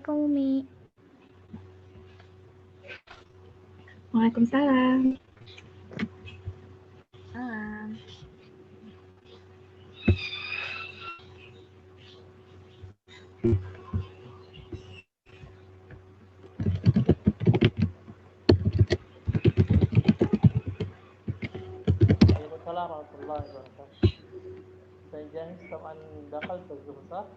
Assalamualaikum Umi. Waalaikumsalam. Salam. Waalaikumsalam warahmatullahi wabarakatuh. Saya Jahis طبعا دخلت الزوم صح؟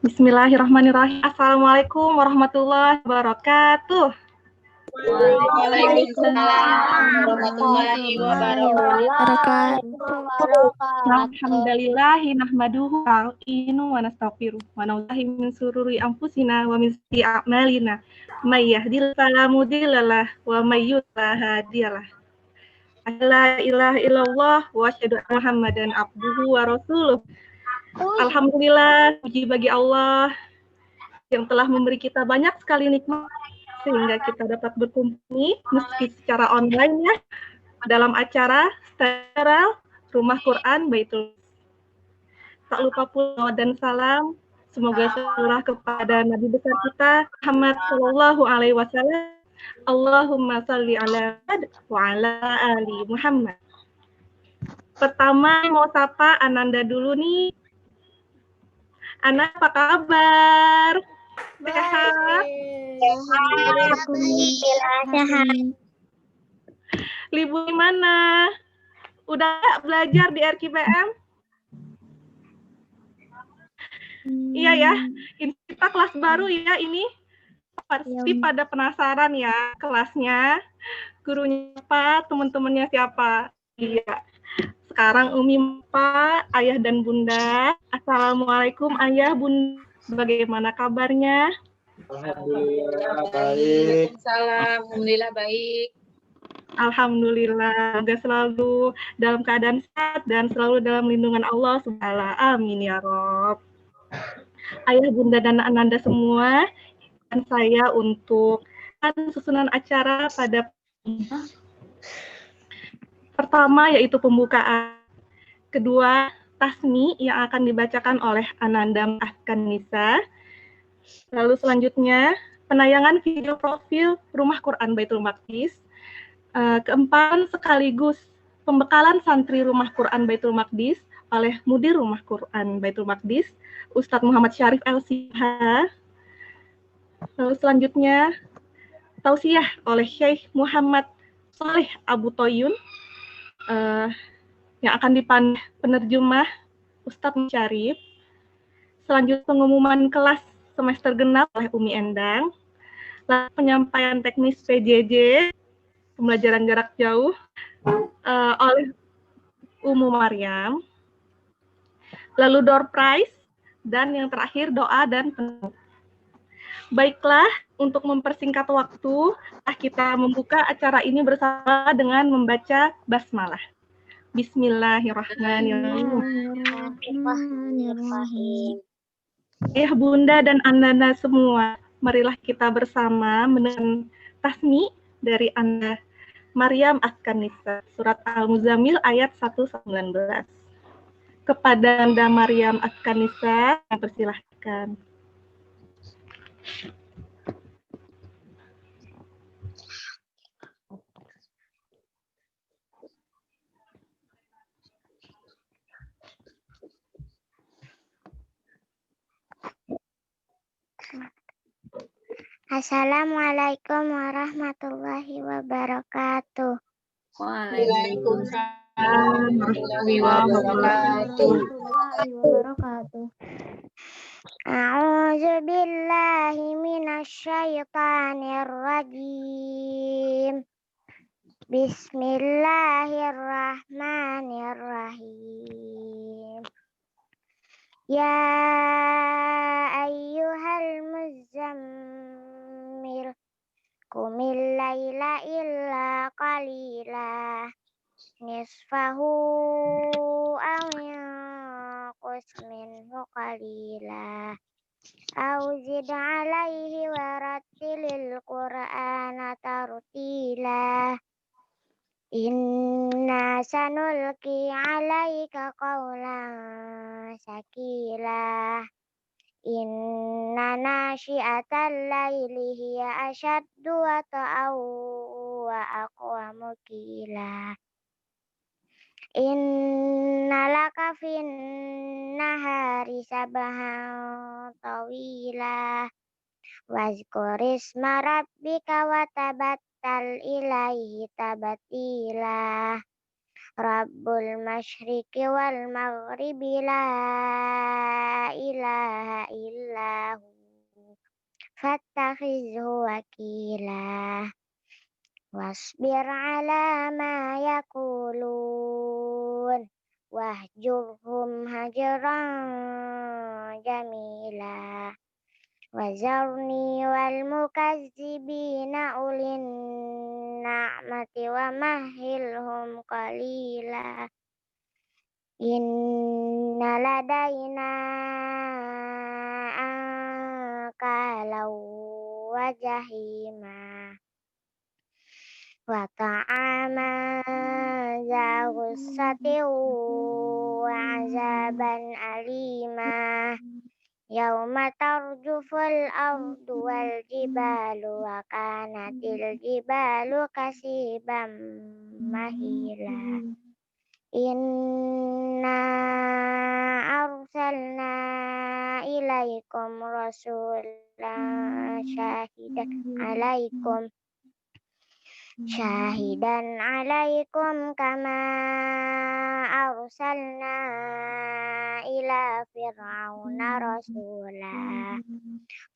Bismillahirrahmanirrahim. Assalamualaikum warahmatullahi wabarakatuh. Waalaikumsalam warahmatullahi wabarakatuh. Alhamdulillahi nahmaduhu wa nasta'inu wa nastaghfiruh wa na'udzubillahi min syururi anfusina wa min sayyiati a'malina. May yahdihillahu fala mudhillalah wa may yudlil fala hadiyalah. La ilaha illallah wa asyhadu anna Muhammadan abduhu wa rasuluh. Alhamdulillah, puji bagi Allah yang telah memberi kita banyak sekali nikmat sehingga kita dapat berkumpul meski secara online ya dalam acara steril Rumah Quran Baitul. Tak lupa pula dan salam semoga tercurah kepada Nabi besar kita Muhammad Shallallahu Alaihi Wasallam. Allahumma salli ala wa ala ali Muhammad. Pertama mau sapa Ananda dulu nih. Ana apa kabar? Sehat? Sehat. Libur di mana? Udah belajar di RKPM? Iya ya, ini kita kelas baru ya ini. Pasti pada penasaran ya kelasnya. Gurunya apa, teman-temannya siapa? Iya. Sekarang Umi, Pak, Ayah dan Bunda. Assalamualaikum Ayah, Bunda. Bagaimana kabarnya? Alhamdulillah baik. Alhamdulillah baik. Alhamdulillah, semoga selalu dalam keadaan sehat dan selalu dalam lindungan Allah Subhanahu. Amin ya Rob. Ayah, Bunda, dan Ananda semua, dan saya untuk susunan acara pada pertama yaitu pembukaan, kedua tasmi yang akan dibacakan oleh Ananda Ahkanisa, lalu selanjutnya penayangan video profil Rumah Quran Baitul Maqdis, keempat sekaligus pembekalan santri Rumah Quran Baitul Maqdis oleh Mudir Rumah Quran Baitul Maqdis Ustadz Muhammad Syarif LCH, lalu selanjutnya tausiah oleh Syekh Muhammad Saleh Abu Toyun, yang akan dipandu penerjemah Ustadz Syarif. Selanjutnya pengumuman kelas semester genap oleh Umi Endang. Lalu penyampaian teknis PJJ pembelajaran jarak jauh oleh Umu Maryam. Lalu door prize dan yang terakhir doa dan penutup. Baiklah, untuk mempersingkat waktu, kita membuka acara ini bersama dengan membaca basmalah. Bismillahirrahmanirrahim. Ya Bunda dan Ananda semua, marilah kita bersama mendengar tasmi dari Anda Maryam Ahkanisa, surat Al-Muzammil ayat 1-19. Kepada Anda Maryam Ahkanisa, persilahkan. Assalamualaikum warahmatullahi wabarakatuh. Waalaikumsalam warahmatullahi wabarakatuh. A'udzu billahi minasy syaithanir rajim. Bismillahirrahmanirrahim. Ya ayyuhal muzammil qumil laila illa qalila nisfahu aw yanqus minhu qalila aw zid alaihi warattilil qur'ana tartila. Inna sanulqi alaika qawlan sakila. Inna nashi'atal laili hiya ashaddu wata'aw wa aqwamu qila. Inna laka fin nahari sabahan tawila. Wazkur isma rabbika wa tabattal ilaihi tabatila. Rabbul masyriqi wal maghribi la ilaha illahu fattakhizhu wakila. Wasbir ala ma yaqulun wahjurhum hajran jamila. Wazarni wal mukazzibina ulin na'mati wa mahilhum qalila. Inna ladaina ankalau wa jahima wa ta'aman za ghussatin wa azaban alima. Yauma tarjuful ardu wal jibalu wa kanatil jibalu kasiban mahila. Inna arsalna ilaikum rasulan syahidan alaikum kama arsalna ila fir'auna rasula.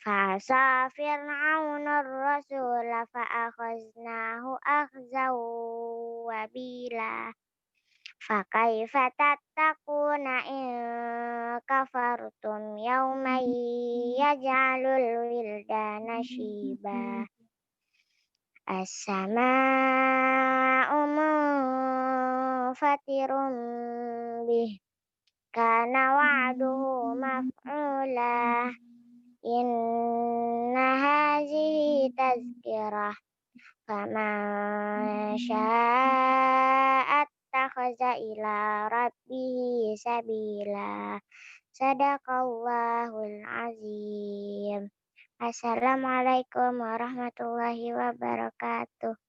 Fa'asa fir'auna rasula fa'akhaznahu akhzaw wabila. Fakaifa tattaquna in kafartum yawman yaj'alul wildana shiba. As-sama'u munfatirun bih kana wa'duhu maf'ula. Inna hazihi tazkirah faman syaa'a attakhadha ila rabbihi sabila. Sadaqallahul azim. Assalamualaikum warahmatullahi wabarakatuh.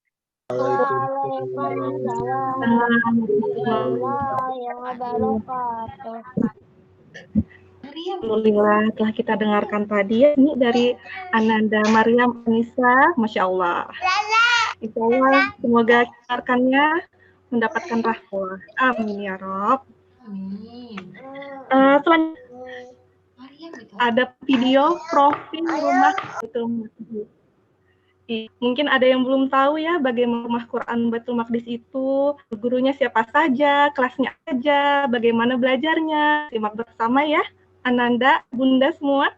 Waalaikumsalam warahmatullahi wabarakatuh. Alhamdulillah telah kita dengarkan tadi ya, ini dari Ananda Maryam Anissa, Masya Allah. Insya Allah semoga dengarkannya mendapatkan rahmat. Amin ya Rob. Amin. Selanjutnya ada video profil rumah Baitul Maqdis. Mungkin ada yang belum tahu ya bagaimana rumah Quran Baitul Maqdis itu, gurunya siapa saja, kelasnya aja, bagaimana belajarnya. Simak bersama ya, Ananda, Bunda semua.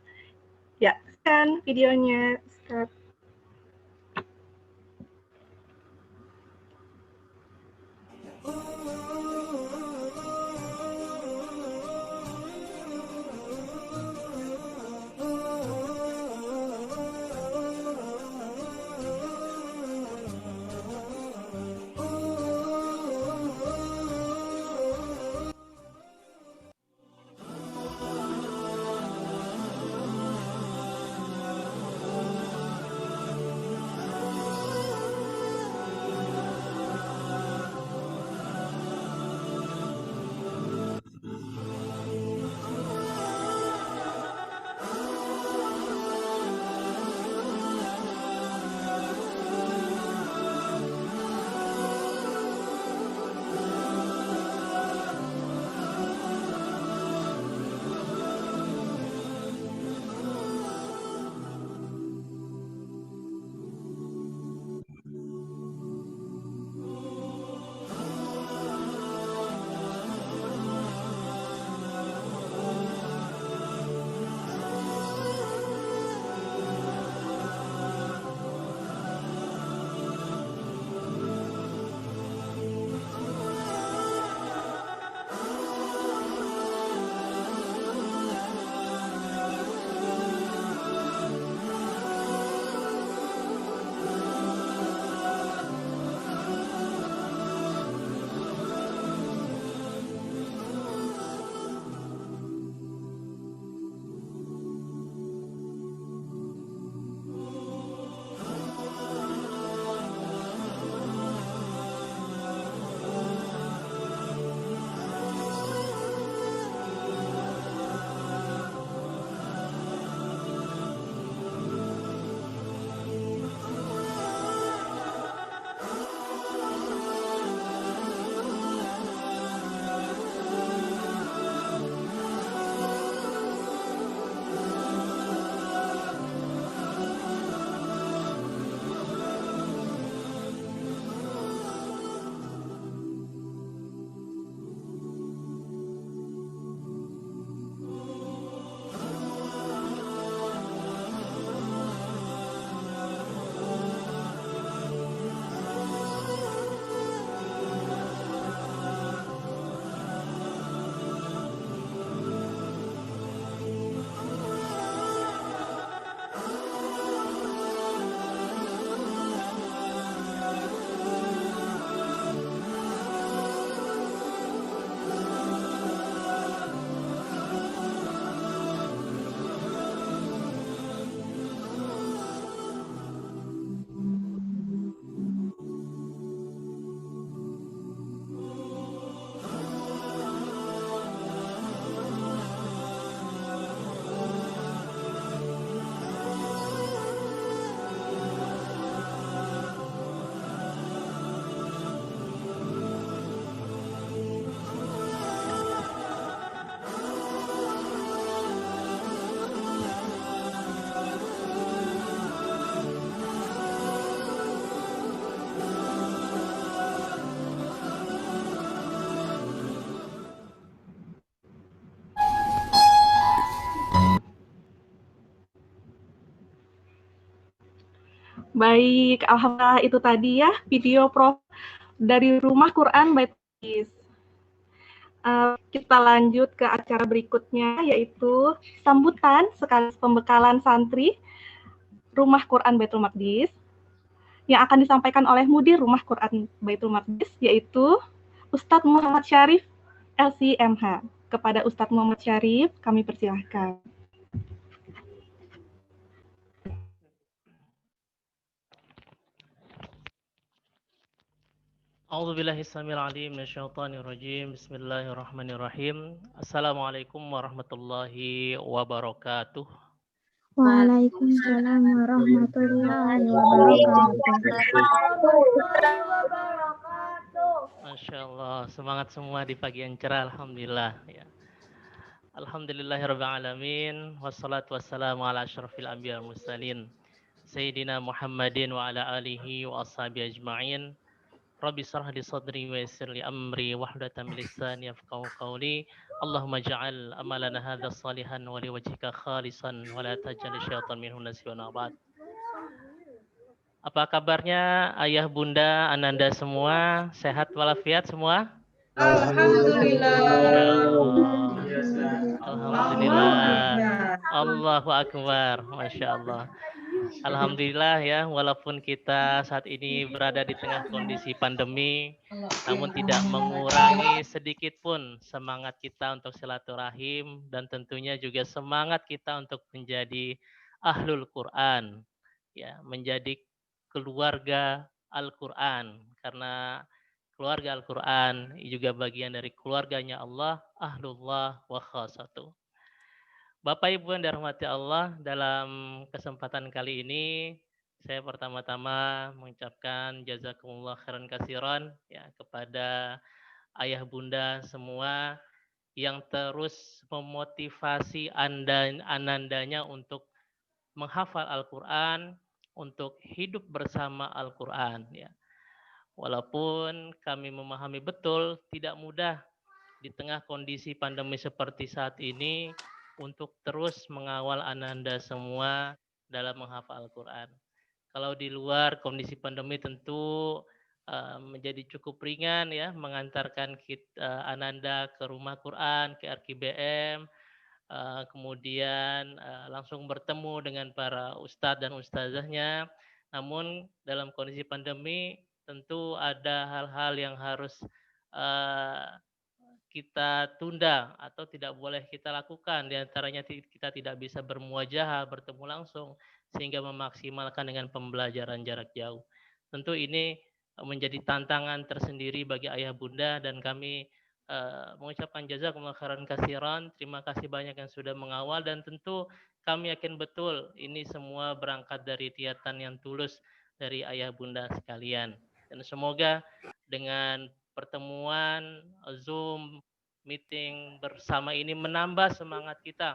Ya, kan videonya. Start. Baik, alhamdulillah itu tadi ya video Prof dari Rumah Quran Baitul Maqdis. Kita lanjut ke acara berikutnya, yaitu sambutan sekaligus pembekalan santri Rumah Quran Baitul Maqdis yang akan disampaikan oleh Mudir Rumah Quran Baitul Maqdis, yaitu Ustadz Muhammad Syarif LCMH. Kepada Ustadz Muhammad Syarif, kami persilahkan. A'udzubillahi samil alim minasyaitonir rajim. Bismillahirrahmanirrahim. Assalamualaikum warahmatullahi wabarakatuh. Waalaikumsalam warahmatullahi wabarakatuh. Masya Allah, semangat semua di pagi yang cerah, alhamdulillah. Ya. Alhamdulillahirabbil alamin. Wassalatu wassalamu ala asyrafil anbiya wal mursalin. Sayyidina Muhammadin wa ala alihi wa ashabihi ajma'in. Rabbi shrah li sadri wa yassir li amri wahlul min lisani yafqahu qawli. Allahumma ja'al amalana hadha salihan wa liwajhika khalisan wa la taj'al syaitan minhu nasiban abad. Apa kabarnya ayah bunda ananda semua? Sehat walafiat semua? Alhamdulillah. Alhamdulillah. Allahu akbar. Masya Allah. Alhamdulillah ya, walaupun kita saat ini berada di tengah kondisi pandemi, namun tidak mengurangi sedikit pun semangat kita untuk silaturahim dan tentunya juga semangat kita untuk menjadi ahlul Quran, ya, menjadi keluarga Al-Quran, karena keluarga Al-Quran juga bagian dari keluarganya Allah, ahlullah wa khasatuh. Bapak Ibu yang dirahmati Allah, dalam kesempatan kali ini saya pertama-tama mengucapkan jazakumullah khairan katsiran ya kepada ayah bunda semua yang terus memotivasi anandanya untuk menghafal Al-Qur'an, untuk hidup bersama Al-Qur'an ya. Walaupun kami memahami betul tidak mudah di tengah kondisi pandemi seperti saat ini untuk terus mengawal ananda semua dalam menghafal Al-Quran. Kalau di luar kondisi pandemi tentu menjadi cukup ringan ya, mengantarkan ananda ke rumah Quran, ke RKBM, kemudian langsung bertemu dengan para ustadz dan ustazahnya. Namun dalam kondisi pandemi tentu ada hal-hal yang harus kita tunda atau tidak boleh kita lakukan. Di antaranya kita tidak bisa bermuajahah, bertemu langsung, sehingga memaksimalkan dengan pembelajaran jarak jauh. Tentu ini menjadi tantangan tersendiri bagi ayah bunda, dan kami mengucapkan jazakumullah khairan katsiran. Terima kasih banyak yang sudah mengawal, dan tentu kami yakin betul ini semua berangkat dari niatan yang tulus dari ayah bunda sekalian. Dan semoga dengan pertemuan Zoom meeting bersama ini menambah semangat kita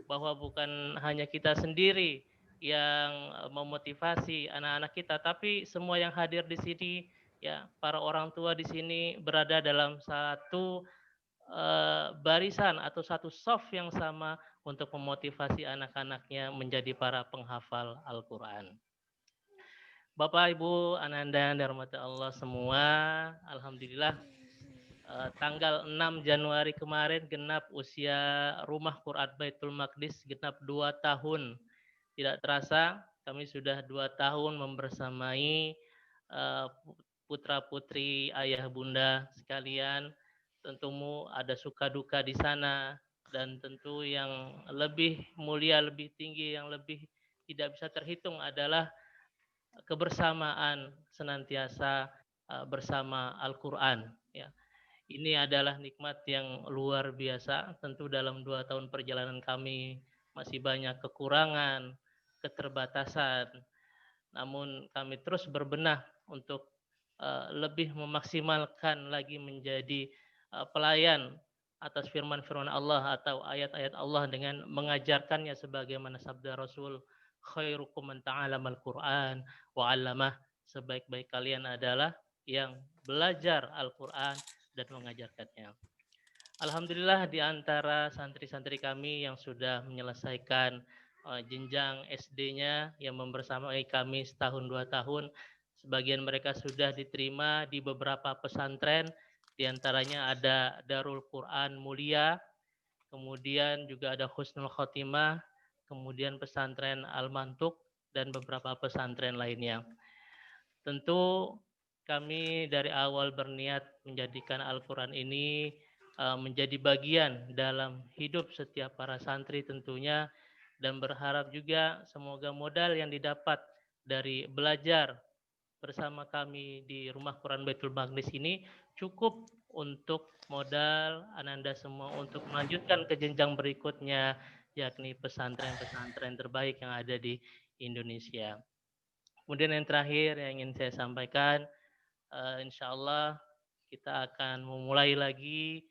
bahwa bukan hanya kita sendiri yang memotivasi anak-anak kita, tapi semua yang hadir di sini ya, para orang tua di sini berada dalam satu barisan atau satu soft yang sama untuk memotivasi anak-anaknya menjadi para penghafal Al-Quran. Bapak, Ibu, Ananda, dirahmati Allah semua, alhamdulillah tanggal 6 Januari kemarin genap usia Rumah Quran Baitul Maqdis genap 2 tahun. Tidak terasa kami sudah 2 tahun membersamai putra-putri ayah bunda sekalian. Tentumu ada suka duka di sana, dan tentu yang lebih mulia, lebih tinggi, yang lebih tidak bisa terhitung adalah kebersamaan senantiasa bersama Al-Quran ya. Ini adalah nikmat yang luar biasa. Tentu dalam 2 tahun perjalanan kami masih banyak kekurangan, keterbatasan, namun kami terus berbenah untuk lebih memaksimalkan lagi menjadi pelayan atas firman-firman Allah atau ayat-ayat Allah dengan mengajarkannya sebagaimana sabda Rasul, khairukum man ta'allamal Qur'an wa 'allamah, sebaik-baik kalian adalah yang belajar Al-Qur'an dan mengajarkannya. Alhamdulillah di antara santri-santri kami yang sudah menyelesaikan jenjang SD-nya yang membersamai kami setahun 2 tahun. Sebagian mereka sudah diterima di beberapa pesantren, di antaranya ada Darul Quran Mulia, kemudian juga ada Husnul Khotimah, kemudian pesantren Al-Mantuk, dan beberapa pesantren lainnya. Tentu kami dari awal berniat menjadikan Al-Quran ini menjadi bagian dalam hidup setiap para santri tentunya, dan berharap juga semoga modal yang didapat dari belajar bersama kami di Rumah Quran Baitul Maqdis ini cukup untuk modal Ananda semua untuk melanjutkan ke jenjang berikutnya, yakni pesantren-pesantren terbaik yang ada di Indonesia. Kemudian yang terakhir yang ingin saya sampaikan, insya Allah kita akan memulai lagi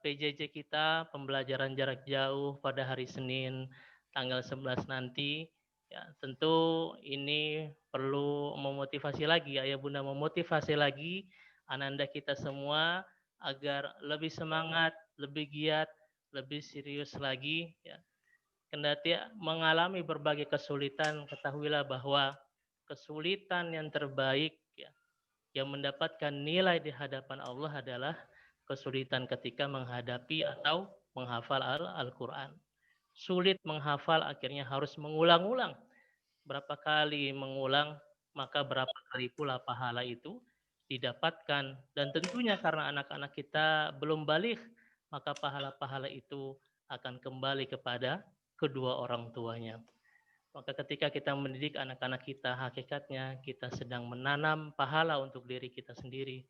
PJJ kita, pembelajaran jarak jauh pada hari Senin tanggal 11 nanti. Ya, tentu ini perlu memotivasi lagi, ayah bunda memotivasi lagi Ananda kita semua agar lebih semangat, lebih giat, lebih serius lagi. Ya. Kendati mengalami berbagai kesulitan, ketahuilah bahwa kesulitan yang terbaik ya, yang mendapatkan nilai di hadapan Allah adalah kesulitan ketika menghadapi atau menghafal Al-Quran. Sulit menghafal, akhirnya harus mengulang-ulang. Berapa kali mengulang, maka berapa kali pula pahala itu didapatkan. Dan tentunya karena anak-anak kita belum balik, maka pahala-pahala itu akan kembali kepada kedua orang tuanya. Maka ketika kita mendidik anak-anak kita, hakikatnya kita sedang menanam pahala untuk diri kita sendiri.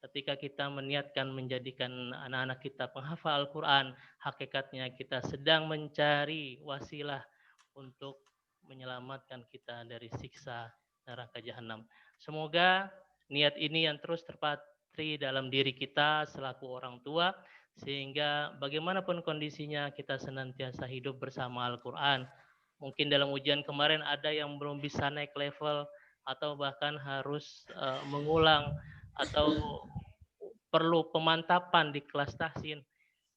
Ketika kita meniatkan menjadikan anak-anak kita penghafal Al-Quran, hakikatnya kita sedang mencari wasilah untuk menyelamatkan kita dari siksa neraka jahanam. Semoga niat ini yang terus terpatri dalam diri kita selaku orang tua, sehingga bagaimanapun kondisinya kita senantiasa hidup bersama Al-Quran. Mungkin dalam ujian kemarin ada yang belum bisa naik level atau bahkan harus mengulang atau perlu pemantapan di kelas tahsin.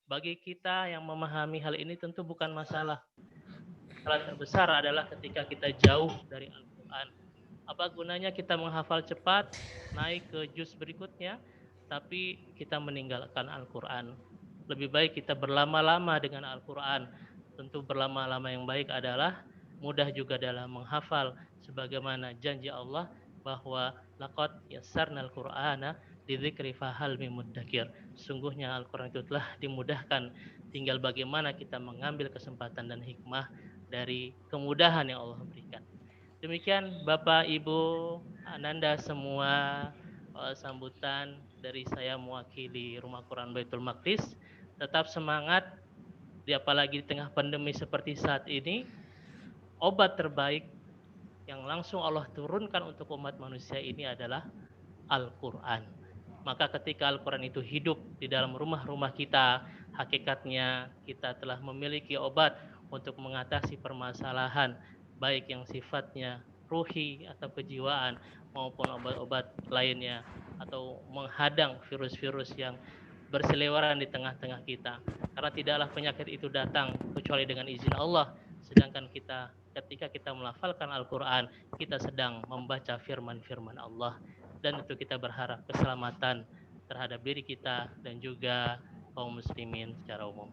Bagi kita yang memahami hal ini tentu bukan masalah. Masalah terbesar adalah ketika kita jauh dari Al-Quran. Apa gunanya kita menghafal cepat, naik ke juz berikutnya, tapi kita meninggalkan Al-Quran. Lebih baik kita berlama-lama dengan Al-Quran. Tentu berlama-lama yang baik adalah mudah juga dalam menghafal, sebagaimana janji Allah bahwa laqad yassarnal Qur'ana lidzikri fahal mim muddakir. Sungguhnya Al-Quran itu telah dimudahkan, tinggal bagaimana kita mengambil kesempatan dan hikmah dari kemudahan yang Allah berikan. Demikian Bapak Ibu Ananda semua, sambutan dari saya mewakili Rumah Quran Baitul Maqdis. Tetap semangat, apalagi di tengah pandemi seperti saat ini. Obat terbaik yang langsung Allah turunkan untuk umat manusia ini adalah Al-Quran. Maka ketika Al-Quran itu hidup di dalam rumah-rumah kita, hakikatnya kita telah memiliki obat untuk mengatasi permasalahan, baik yang sifatnya ruhi atau kejiwaan, maupun obat-obat lainnya, atau menghadang virus-virus yang berseliweran di tengah-tengah kita. Karena tidaklah penyakit itu datang kecuali dengan izin Allah. Sedangkan kita, ketika kita melafalkan Al-Quran, kita sedang membaca firman-firman Allah. Dan itu kita berharap keselamatan terhadap diri kita dan juga kaum muslimin secara umum.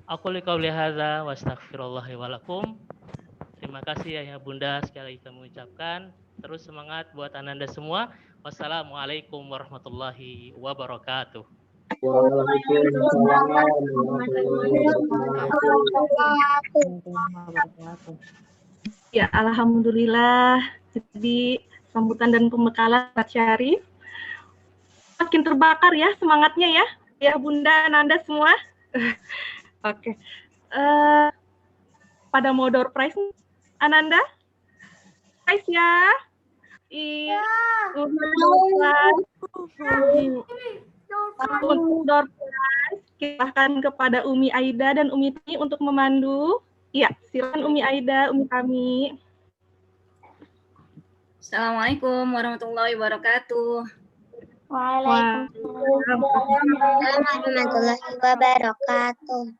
Aku liqauli hadza wa astaghfirullahi wa lakum. Terima kasih Ayah Bunda, sekali lagi kami ucapkan. Terus semangat buat Ananda semua. Wassalamualaikum warahmatullahi wabarakatuh. Ya, alhamdulillah. Jadi sambutan dan pembekalan Pak Syarif. Makin terbakar ya semangatnya ya. Ya Bunda, Ananda semua. Oke. Pada mau door prize Ananda? Prize ya. Iya. Untuk door prize, kita akan kepada Umi Aida dan Umi Tami untuk memandu. Iya, silakan Umi Aida, Umi Tami. Assalamualaikum warahmatullahi wabarakatuh. Waalaikumsalam warahmatullahi wabarakatuh.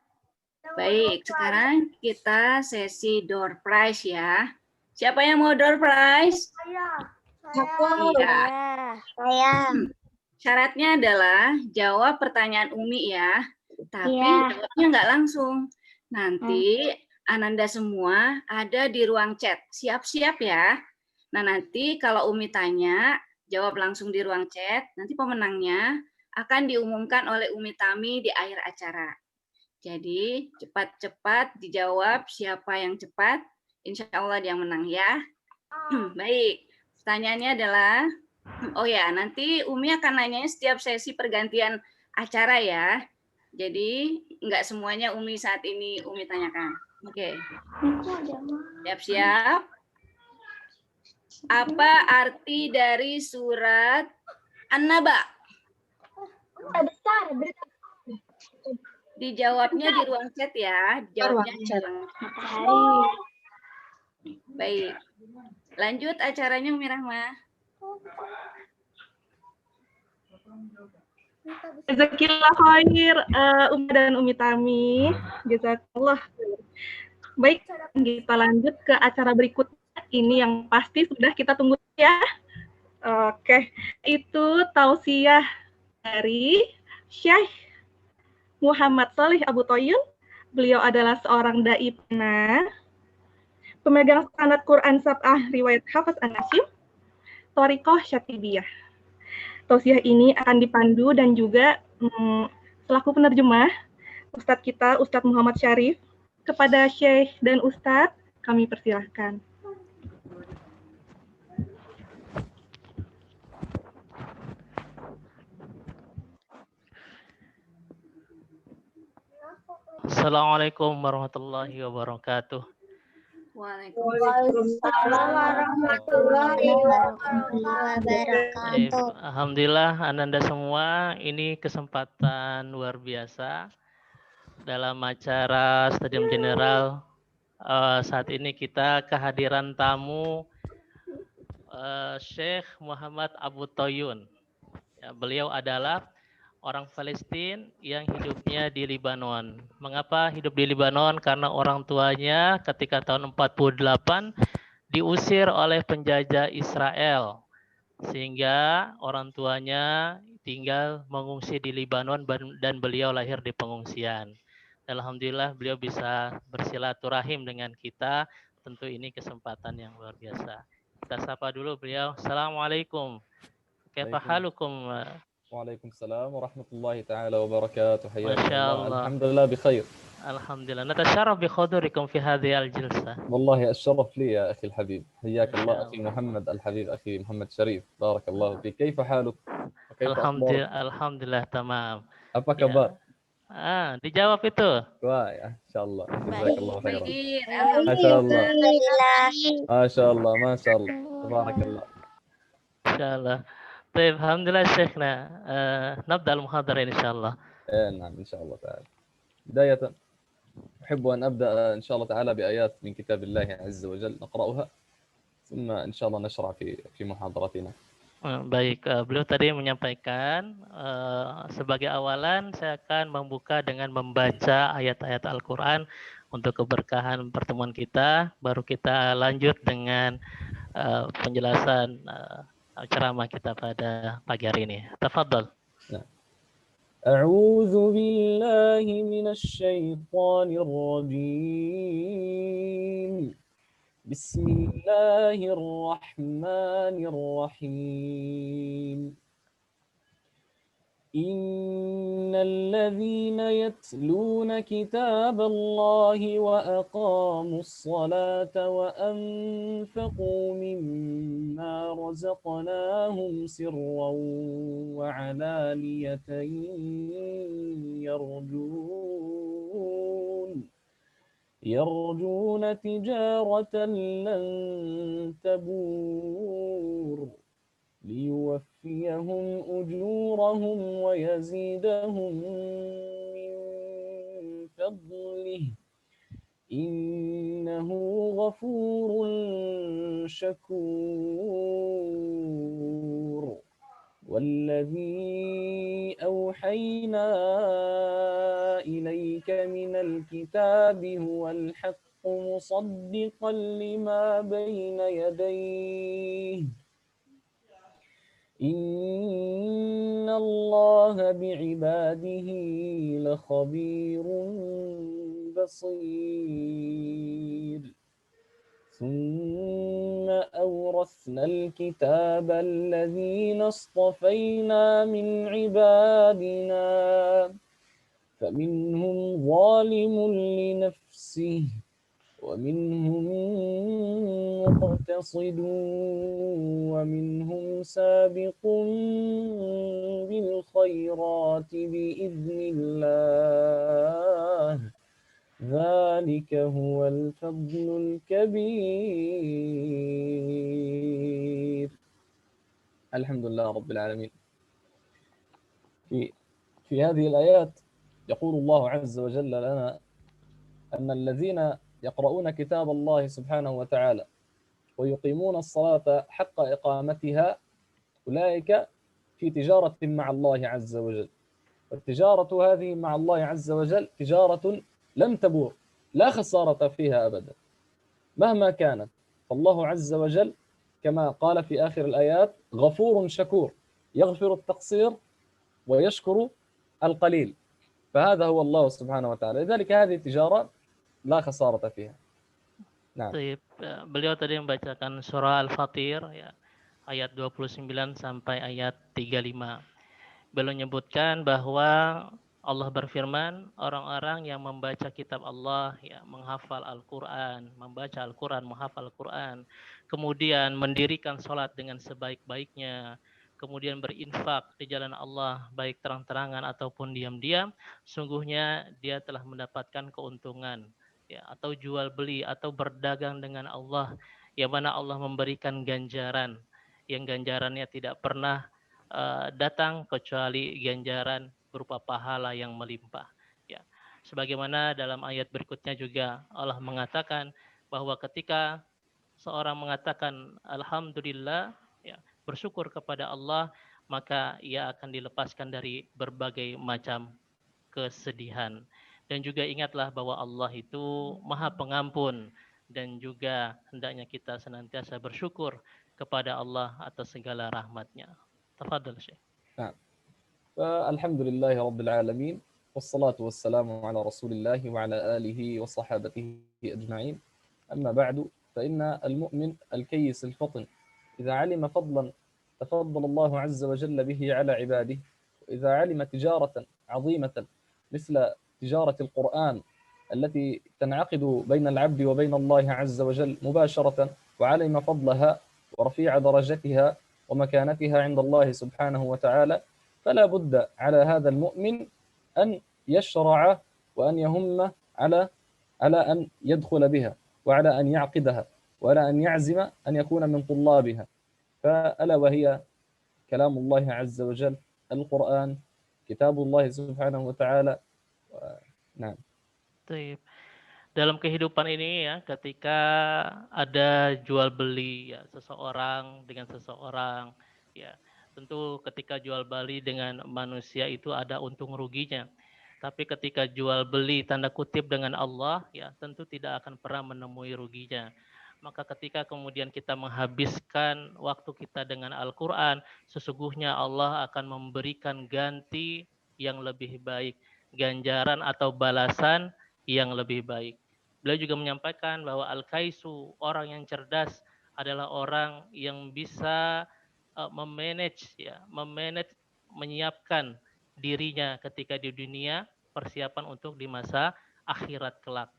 Baik, sekarang kita sesi door prize ya. Siapa yang mau door prize? Iya. Saya. Syaratnya adalah jawab pertanyaan Umi ya, tapi jawabnya nggak langsung. Nanti Ananda semua ada di ruang chat. Siap-siap ya. Nah, nanti kalau Umi tanya, jawab langsung di ruang chat. Nanti pemenangnya akan diumumkan oleh Umi Tami di akhir acara. Jadi, cepat-cepat dijawab siapa yang cepat. Insya Allah dia menang ya. Baik, pertanyaannya adalah, oh ya, nanti Umi akan nanya setiap sesi pergantian acara ya. Jadi nggak semuanya Umi saat ini Umi tanyakan. Oke. Siap-siap. Apa arti dari surat An-Naba? Dijawabnya di ruang chat ya. Jawabnya di ruang chat. Baik. Lanjut acaranya Umi Rahma. Jazakallah khair Umi dan Umi Tami. Jazakallah. Baik, kita lanjut ke acara berikutnya. Ini yang pasti sudah kita tunggu ya. Oke, itu tausiah dari Syekh Muhammad Shalih Abu Toyun. Beliau adalah seorang dai pena, pemegang sanad Quran Sab'ah riwayat Hafiz An-Nasim, Thariqah Syatibiyah. Tausiah ini akan dipandu dan juga selaku penerjemah Ustadz kita, Ustadz Muhammad Syarif. Kepada Syekh dan Ustadz, kami persilahkan. Assalamualaikum warahmatullahi wabarakatuh. Waalaikumsalam warahmatullahi wabarakatuh. Alhamdulillah Ananda semua, ini kesempatan luar biasa dalam acara Stadium General. Saat ini kita kehadiran tamu Syekh Muhammad Abu Toyun. Ya, beliau adalah orang Palestina yang hidupnya di Libanon. Mengapa hidup di Libanon? Karena orang tuanya ketika tahun 48 diusir oleh penjajah Israel. Sehingga orang tuanya tinggal mengungsi di Libanon dan beliau lahir di pengungsian. Alhamdulillah beliau bisa bersilaturahim dengan kita. Tentu ini kesempatan yang luar biasa. Kita sapa dulu beliau. Assalamualaikum. Kaifa halukum? Waalaikumsalam warahmatullahi taala wabarakatuh. ما شاء Hayyakallah. الله. Alhamdulillah بخير. الحمد لله نتشرف بحضوركم في هذه الجلسة. والله الشرف لي يا أخي الحبيب. حياك ما الله شاء أخي الله. محمد الحبيب أخي محمد شريف. بارك الله فيك. كيف حالك؟ وكيف أخبارك؟ الحمد لله تمام. Apa kabar? Dijawab itu. Wah, ya, insyaallah. Jazakallah khairan. Alhamdulillah. Masyaallah, masyaallah. Tabarakallah. Insyaallah. طيب الحمد لله شيخنا نبدأ المحاضرة إن شاء الله. نعم إن شاء الله تعالى. بداية أحب أن أبدأ إن شاء الله تعالى بآيات من كتاب الله عز وجل نقرأها ثم إن شاء الله نشرع في محاضرتنا. Baik, beliau tadi menyampaikan sebagai awalan saya akan membuka dengan membaca ayat-ayat Al-Quran untuk keberkahan pertemuan kita. Baru kita lanjut dengan penjelasan ceramah kita pada pagi hari ini. Tafadhal. أعوذ بالله من الشيطان الرجيم. بسم الله الرحمن الرحيم. إن الذين يتلون كتاب الله وأقاموا الصلاة وأنفقوا مما رزقناهم سرا وعلانية يرجون تجارة لن تبور ليوفيهم أجورهم ويزيدهم من فضله إنه غفور شكور. والذي أوحينا إليك من الكتاب هو الحق مصدقا لما بين يديه إن الله بعباده لخبير بصير ثم أورثنا الكتاب الذين اصطفينا من عبادنا فمنهم ظالم لنفسه ومنهم مقتصد ومنهم سابق بالخيرات بإذن الله ذلك هو الفضل الكبير. الحمد لله رب العالمين. في هذه الآيات يقول الله عز وجل لنا أن الذين يقرؤون كتاب الله سبحانه وتعالى ويقيمون الصلاة حق إقامتها أولئك في تجارة مع الله عز وجل. والتجارة هذه مع الله عز وجل تجارة لم تبور، لا خسارة فيها أبدا مهما كانت. فالله عز وجل كما قال في آخر الآيات غفور شكور يغفر التقصير ويشكر القليل، فهذا هو الله سبحانه وتعالى. لذلك هذه التجارة لا خسارة فيها. Nah. Beliau tadi membacakan surah Al-Fatir ya, ayat 29 sampai ayat 35. Beliau menyebutkan bahwa Allah berfirman, orang-orang yang membaca kitab Allah, ya, menghafal Al-Quran, membaca Al-Quran, menghafal Al-Quran, kemudian mendirikan sholat dengan sebaik-baiknya, kemudian berinfak di jalan Allah, baik terang-terangan ataupun diam-diam, sungguhnya dia telah mendapatkan keuntungan, ya, atau jual beli atau berdagang dengan Allah, yang mana Allah memberikan ganjaran, yang ganjarannya tidak pernah datang kecuali ganjaran berupa pahala yang melimpah. Ya, sebagaimana dalam ayat berikutnya juga Allah mengatakan bahwa ketika seorang mengatakan alhamdulillah, ya, bersyukur kepada Allah, maka ia akan dilepaskan dari berbagai macam kesedihan. Dan juga ingatlah bahwa Allah itu Maha Pengampun, dan juga hendaknya kita senantiasa bersyukur kepada Allah atas segala rahmat-Nya. Tafadhal Syekh. Nah, الحمد لله رب العالمين والصلاة والسلام على رسول الله وعلى آله وصحابته أجمعين. أما بعد فإن المؤمن الكيس الفطن إذا علم فضلا تفضل الله عز وجل به على عباده، وإذا علم تجارة عظيمة مثل تجارة القرآن التي تنعقد بين العبد وبين الله عز وجل مباشرة، وعلم فضلها ورفيع درجتها ومكانتها عند الله سبحانه وتعالى، فلا بد على هذا المؤمن أن يشرع وأن يهم على أن يدخل بها، وعلى أن يعقدها، وعلى أن يعزم أن يكون من طلابها، فألا وهي كلام الله عز وجل القرآن، كتاب الله سبحانه وتعالى. نعم. Baik. Dalam kehidupan ini ya, ketika ada jual beli ya, seseorang dengan seseorang, ya, tentu ketika jual beli dengan manusia itu ada untung ruginya. Tapi ketika jual beli tanda kutip dengan Allah, ya, tentu tidak akan pernah menemui ruginya. Maka ketika kemudian kita menghabiskan waktu kita dengan Al-Quran, sesungguhnya Allah akan memberikan ganti yang lebih baik, ganjaran atau balasan yang lebih baik. Beliau juga menyampaikan bahwa Al-Kaisu, orang yang cerdas, adalah orang yang bisa memanage, menyiapkan dirinya ketika di dunia, persiapan untuk di masa akhirat kelak.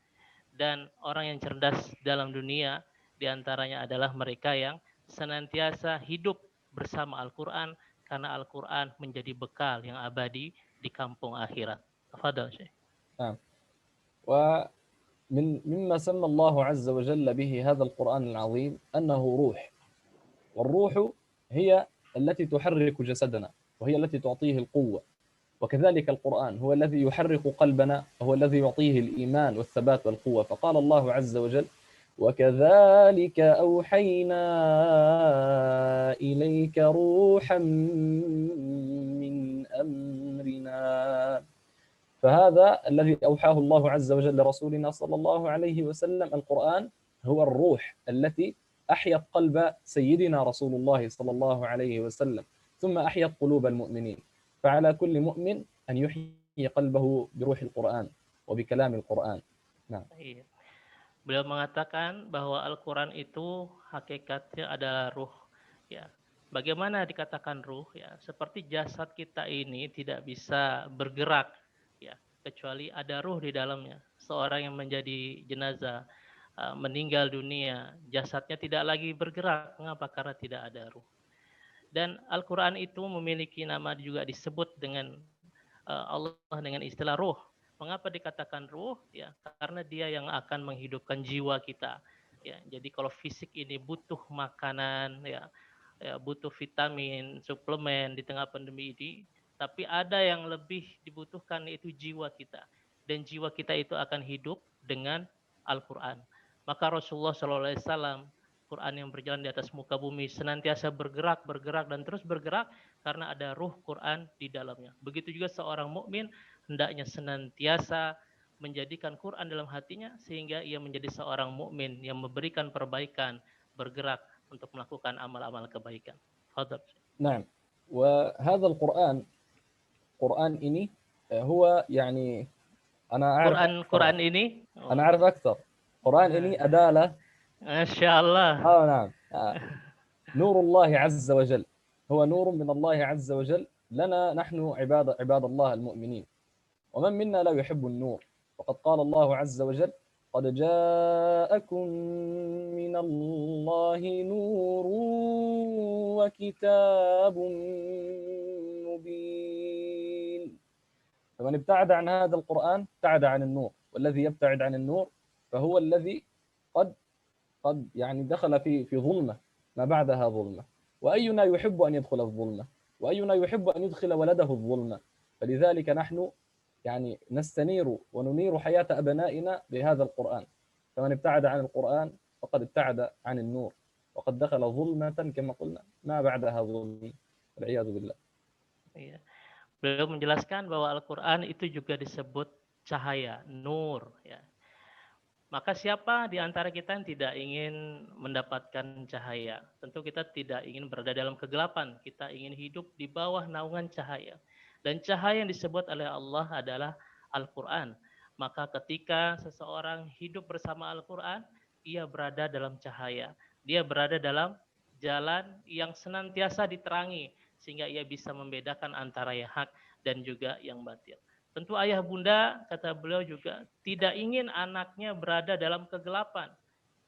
Dan orang yang cerdas dalam dunia diantaranya adalah mereka yang senantiasa hidup bersama Al-Quran, karena Al-Quran menjadi bekal yang abadi di kampung akhirat. Tafadhal Syekh. مما سمى الله عز وجل به هذا القرآن العظيم أنه روح، والروح هي التي تحرك جسدنا وهي التي تعطيه القوة، وكذلك القرآن هو الذي يحرك قلبنا وهو الذي يعطيه الإيمان والثبات والقوة. فقال الله عز وجل وكذلك أوحينا إليك روحا من أمرنا. فهذا الذي أوحاه الله عز وجل لرسولنا صلى الله عليه وسلم، القرآن هو الروح التي أحيت قلب سيدنا رسول الله صلى الله عليه وسلم، ثم أحيت قلوب المؤمنين. فعلى كل مؤمن أن يحيي قلبه بروح القرآن وبكلام القرآن. نعم. Beliau mengatakan bahwa Al-Quran itu hakikatnya adalah ruh. Ya, bagaimana dikatakan ruh? Ya, seperti jasad kita ini tidak bisa bergerak, ya, kecuali ada ruh di dalamnya. Seorang yang menjadi jenazah, meninggal dunia, jasadnya tidak lagi bergerak. Mengapa? Karena tidak ada ruh. Dan Al-Quran itu memiliki nama juga disebut dengan Allah dengan istilah ruh. Mengapa dikatakan ruh? Ya, karena dia yang akan menghidupkan jiwa kita. Ya, jadi kalau fisik ini butuh makanan, ya, butuh vitamin, suplemen di tengah pandemi ini, tapi ada yang lebih dibutuhkan, yaitu jiwa kita. Dan jiwa kita itu akan hidup dengan Al-Quran. Maka Rasulullah SAW, Quran yang berjalan di atas muka bumi, senantiasa bergerak, dan terus bergerak karena ada ruh Quran di dalamnya. Begitu juga seorang mukmin hendaknya senantiasa menjadikan Quran dalam hatinya sehingga ia menjadi seorang mukmin yang memberikan perbaikan, bergerak untuk melakukan amal-amal kebaikan. Fadhal. نعم. وهذا القرآن ini هو يعني أنا أعرف Quran ini أنا أعرف أكثر. قرآن ini adalah Masya Allah. نعم نور الله عز وجل، هو نور من الله عز وجل لنا نحن عباد الله المؤمنين. ومن منا لا يحب النور؟ وقد قال الله عز وجل: قد جاءكم من الله نور وكتاب مبين. فمن ابتعد عن هذا القرآن ابتعد عن النور، والذي يبتعد عن النور فهو الذي قد يعني دخل في ظلمة ما بعدها ظلمة. وأينا يحب أن يدخل الظلمة؟ وأينا يحب أن يدخل ولده الظلمة؟ فلذلك نحن يعني نستنير وننير حياة أبنائنا بهذا القرآن. فمن ابتعد عن القرآن فقد ابتعد عن النور، وقد دخل ظلمة كما قلنا ما بعدها ظلم، والعياذ بالله. Beliau menjelaskan bahwa Al-Quran itu juga disebut cahaya, nur. Ya. Maka siapa di antara kita yang tidak ingin mendapatkan cahaya? Tentu kita tidak ingin berada dalam kegelapan. Kita ingin hidup di bawah naungan cahaya. Dan cahaya yang disebut oleh Allah adalah Al-Quran. Maka ketika seseorang hidup bersama Al-Quran, ia berada dalam cahaya. Dia berada dalam jalan yang senantiasa diterangi. Sehingga ia bisa membedakan antara yang hak dan juga yang batil. Tentu ayah bunda, kata beliau juga, tidak ingin anaknya berada dalam kegelapan.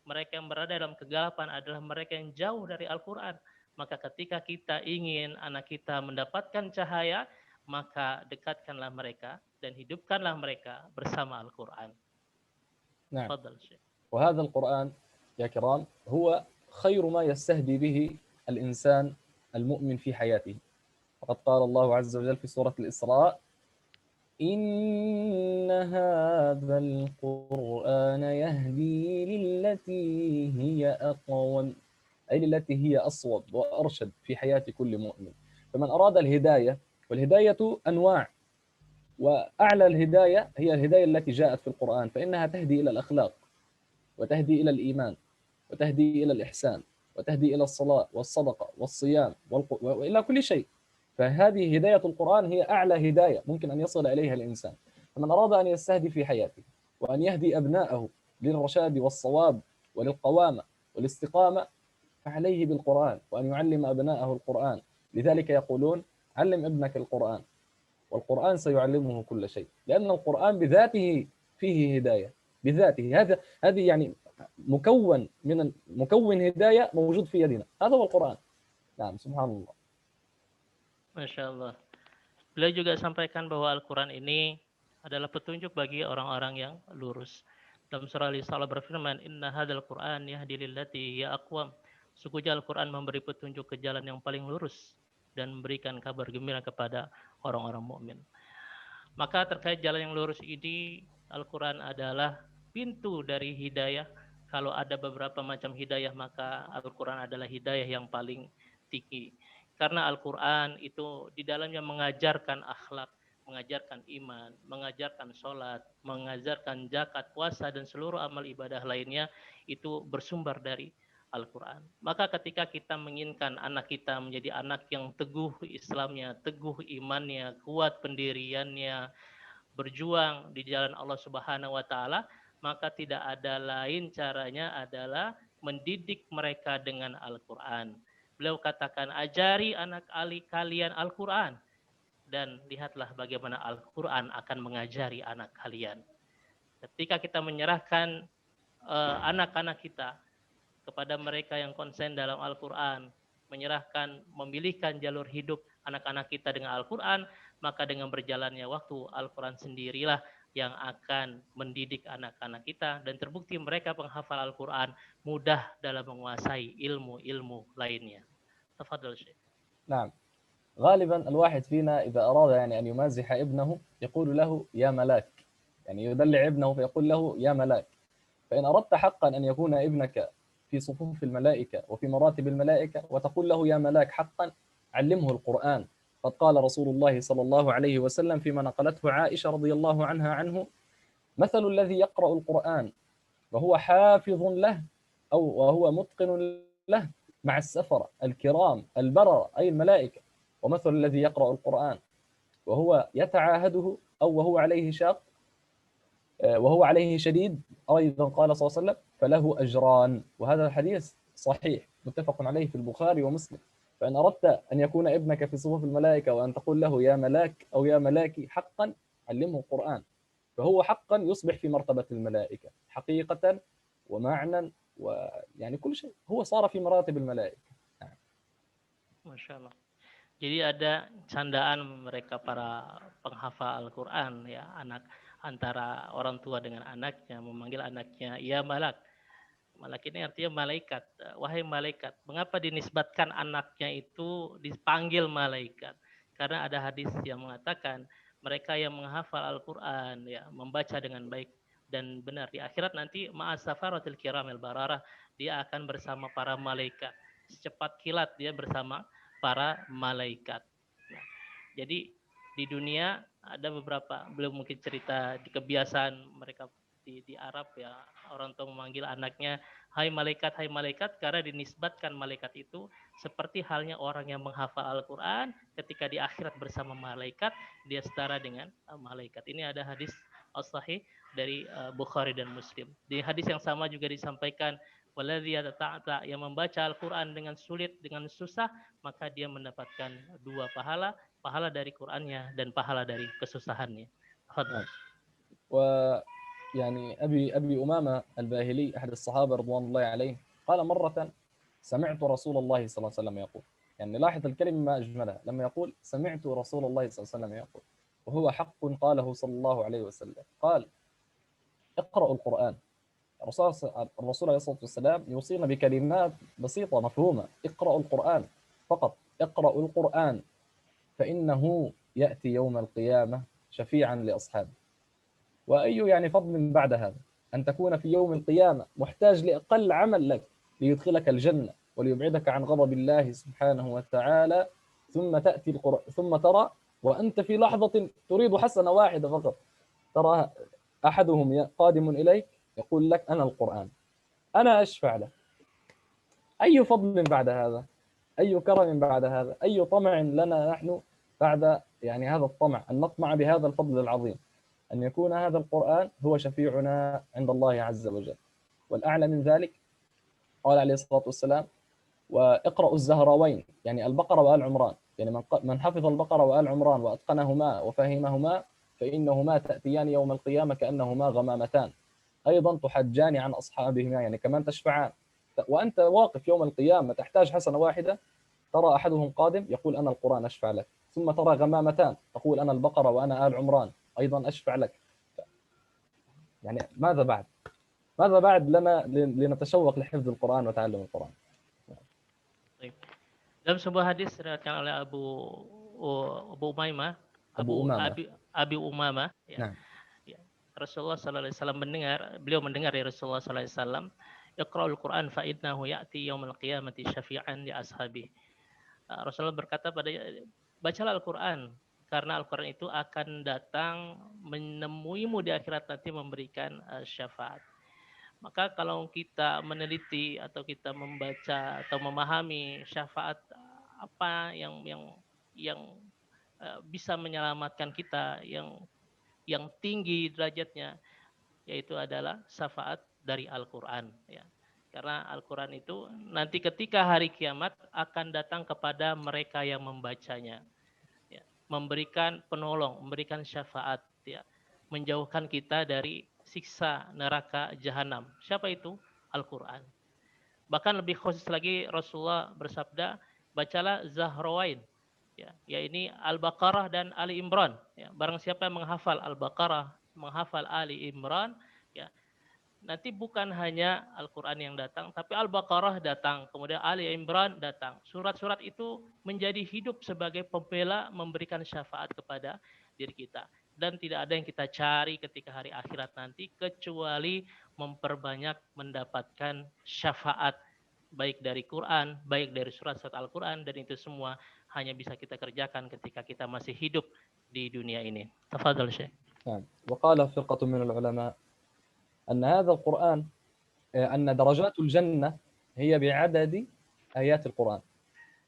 Mereka yang berada dalam kegelapan adalah mereka yang jauh dari Al-Quran. Maka ketika kita ingin anak kita mendapatkan cahaya, maka dekatkanlah mereka dan hidupkanlah mereka bersama Al-Quran. نعم. تفضل شيخ. وهذا القرآن يا كرام هو خير ما يستهدي به الإنسان المؤمن في حياته. وقد قال الله عز وجل في سورة الإسراء: إن هذا القرآن يهدي للتي هي أقوم، أي للتي هي أصوب وأرشد في حياة كل مؤمن. فمن أراد الهداية، والهداية أنواع، وأعلى الهداية هي الهداية التي جاءت في القرآن، فإنها تهدي إلى الأخلاق، وتهدي إلى الإيمان، وتهدي إلى الإحسان، وتهدي إلى الصلاة والصدقة والصيام وإلى كل شيء. فهذه هداية القرآن هي أعلى هداية ممكن أن يصل إليها الإنسان. فمن أراد أن يستهدي في حياته وأن يهدي أبناءه للرشاد والصواب وللقوامة والاستقامة فعليه بالقرآن، وأن يعلم أبناءه القرآن. لذلك يقولون: علم ابنك القرآن والقرآن سيعلمه كل شيء، لأن القرآن بذاته فيه هداية، بذاته. هذه يعني مكون هداية موجود في يدنا، هذا هو القرآن. نعم، سبحان الله. Masya Allah. Beliau juga sampaikan bahwa Al-Quran ini adalah petunjuk bagi orang-orang yang lurus. Dalam surah Al-Isra berfirman, Inna hadzal Qur'an yahdi lillati hiya aqwam. Sesungguhnya Al-Quran memberi petunjuk ke jalan yang paling lurus dan memberikan kabar gembira kepada orang-orang mukmin. Maka terkait jalan yang lurus ini, Al-Quran adalah pintu dari hidayah, kalau ada beberapa macam hidayah, maka Al-Quran adalah hidayah yang paling tinggi. Karena Al-Quran itu di dalamnya mengajarkan akhlak, mengajarkan iman, mengajarkan sholat, mengajarkan zakat, puasa, dan seluruh amal ibadah lainnya itu bersumber dari Al-Quran. Maka ketika kita menginginkan anak kita menjadi anak yang teguh Islamnya, teguh imannya, kuat pendiriannya, berjuang di jalan Allah Subhanahu wa taala, maka tidak ada lain caranya adalah mendidik mereka dengan Al-Qur'an. Beliau katakan, ajari anak kalian Al-Qur'an dan lihatlah bagaimana Al-Qur'an akan mengajari anak kalian. Ketika kita menyerahkan anak-anak kita kepada mereka yang konsen dalam Al-Quran, menyerahkan, memilihkan jalur hidup anak-anak kita dengan Al-Quran, maka dengan berjalannya waktu, Al-Quran sendirilah yang akan mendidik anak-anak kita, dan terbukti mereka penghafal Al-Quran mudah dalam menguasai ilmu-ilmu lainnya. Tafadhal Syekh. نعم. غالبا الواحد فينا إذا أراد يعني أن يمازح ابنه يقول له يا ملاك، يعني يدلع ابنه فيقول له يا ملاك. فإن أردت حقا أن يكون ابنك في صفوف الملائكة وفي مراتب الملائكة وتقول له يا ملاك حقا، علمه القرآن. قد قال رسول الله صلى الله عليه وسلم فيما نقلته عائشة رضي الله عنها عنه: مثل الذي يقرأ القرآن وهو حافظ له أو وهو متقن له مع السفرة الكرام البررة أي الملائكة، ومثل الذي يقرأ القرآن وهو يتعاهده أو وهو عليه شاق وهو عليه شديد، أيضا قال صلى الله عليه وسلم: فله أجران. وهذا الحديث صحيح متفق عليه في البخاري ومسلم. فإن أردت أن يكون ابنك في صفوف الملائكة وأن تقول له يا ملاك أو يا ملاكي حقا، علمه القرآن، فهو حقا يصبح في مرتبة الملائكة حقيقة ومعنى، ويعني كل شيء هو صار في مراتب الملائكة. Masya Allah. Jadi ada candaan mereka para penghafal Al-Quran, ya, anak antara orang tua dengan anaknya, memanggil anaknya ya malak. Malak ini artinya malaikat. Wahai malaikat. Mengapa dinisbatkan anaknya itu dipanggil malaikat? Karena ada hadis yang mengatakan mereka yang menghafal Al-Quran, ya, membaca dengan baik dan benar, di akhirat nanti ma'as safaratil kiramil bararah, dia akan bersama para malaikat. Secepat kilat dia bersama para malaikat. Nah, jadi di dunia ada beberapa, belum mungkin cerita di kebiasaan mereka di Arab, ya, orang tua memanggil anaknya hai malaikat, karena dinisbatkan malaikat itu seperti halnya orang yang menghafal Al-Quran, ketika di akhirat bersama malaikat dia setara dengan malaikat. Ini ada hadis as-sahih dari Bukhari dan Muslim. Di hadis yang sama juga disampaikan, waladzi yata'ata, yang membaca Al-Quran dengan sulit, dengan susah, maka dia mendapatkan dua pahala, pahala dari Qurannya dan pahala dari kesusahannya. ويعني أبي أمامة الباهلي أحد الصحابة رضوان الله عليه قال مرة: سمعت رسول الله صلى الله عليه وسلم يقول، يعني لاحظ الكلمة ما أجملها لما يقول سمعت رسول الله صلى الله عليه وسلم يقول، وهو حق قاله صلى الله عليه وسلم. قال: اقرأوا القرآن. الرسول عليه الصلاة والسلام يوصينا بكلمات بسيطة مفهومة: اقرأوا القرآن فقط، اقرأوا القرآن فإنه يأتي يوم القيامة شفيعا لأصحابه. وأي يعني فضل بعد هذا أن تكون في يوم القيامة محتاج لأقل عمل لك ليدخلك الجنة وليبعدك عن غضب الله سبحانه وتعالى، ثم تأتي ثم ترى وأنت في لحظة تريد حسنة واحدة فقط، ترى أحدهم قادم إليك يقول لك أنا القرآن، أنا أشفع له. أي فضل بعد هذا؟ أي كرم بعد هذا؟ أي طمع لنا نحن بعد يعني هذا الطمع، أن نطمع بهذا الفضل العظيم، أن يكون هذا القرآن هو شفيعنا عند الله عز وجل. والأعلى من ذلك قال عليه الصلاة والسلام: واقرأوا الزهراوين، يعني البقرة وآل عمران، يعني من حفظ البقرة وآل عمران وأتقنهما وفهمهما فإنهما تأتيان يوم القيامة كأنهما غمامتان، أيضا تحجان عن أصحابهما، يعني كمان تشفعان. وأنت واقف يوم القيامة تحتاج حسنة واحدة، ترى أحدهم قادم يقول أنا القرآن أشفع لك، ثم ترى غمامتان تقول أنا البقرة وأنا آل عمران أيضا أشفع لك. يعني ماذا بعد؟ ماذا بعد لنا لنتشوق لحفظ القرآن وتعلم القرآن؟ Dalam sebuah hadis diriwayatkan oleh Abu Umaymah, Abi Umamah, ya. Nah. Ya. Rasulullah sallallahu alaihi wasallam beliau mendengar dari Rasulullah sallallahu alaihi wasallam Iqra'ul Qur'an fa innahu ya'ti yaumil qiyamati syafi'an li ashabi. Rasulullah berkata bacalah Al-Qur'an karena Al-Qur'an itu akan datang menemuimu di akhirat nanti memberikan syafaat. Maka kalau kita meneliti atau kita membaca atau memahami syafaat apa yang bisa menyelamatkan kita, yang tinggi derajatnya, yaitu adalah syafaat dari Al-Quran. Ya. Karena Al-Quran itu nanti ketika hari kiamat akan datang kepada mereka yang membacanya, ya. Memberikan penolong, memberikan syafaat, ya. Menjauhkan kita dari siksa neraka jahanam. Siapa itu? Al-Quran. Bahkan lebih khusus lagi Rasulullah bersabda, bacalah Zahrawain, ya ini Al-Baqarah dan Ali Imran. Ya. Barang siapa yang menghafal Al-Baqarah, menghafal Ali Imran, ya nanti bukan hanya Al-Quran yang datang, tapi Al-Baqarah datang, kemudian Ali Imran datang. Surat-surat itu menjadi hidup sebagai pembela memberikan syafaat kepada diri kita. Dan tidak ada yang kita cari ketika hari akhirat nanti, kecuali memperbanyak mendapatkan syafaat, baik dari Quran, baik dari surat-surat Al-Quran, dan itu semua hanya bisa kita kerjakan ketika kita masih hidup di dunia ini. Tafadhal Syekh. وقال فرقة من العلماء أن هذا القرآن أن درجات الجنة هي بعدد آيات القرآن.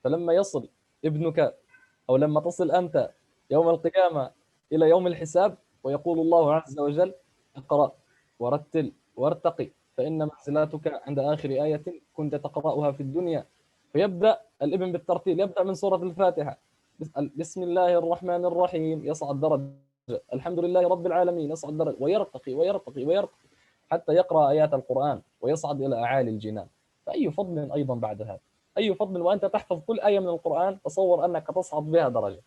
فلما يصل ابنك أو لما تصل أنت يوم القيامة إلى يوم الحساب ويقول الله عز وجل اقرأ ورتل وارتقي فإن منزلتك عند آخر آية كنت تقرأها في الدنيا، فيبدأ الابن بالترتيل، يبدأ من سورة الفاتحة بسم الله الرحمن الرحيم يصعد درجة، الحمد لله رب العالمين يصعد درجة، ويرتقي ويرتقي ويرتقي حتى يقرأ آيات القرآن ويصعد إلى أعالي الجنان. فأي فضل أيضا بعد هذا، أي فضل وأنت تحفظ كل آية من القرآن، تصور أنك تصعد بها درجة،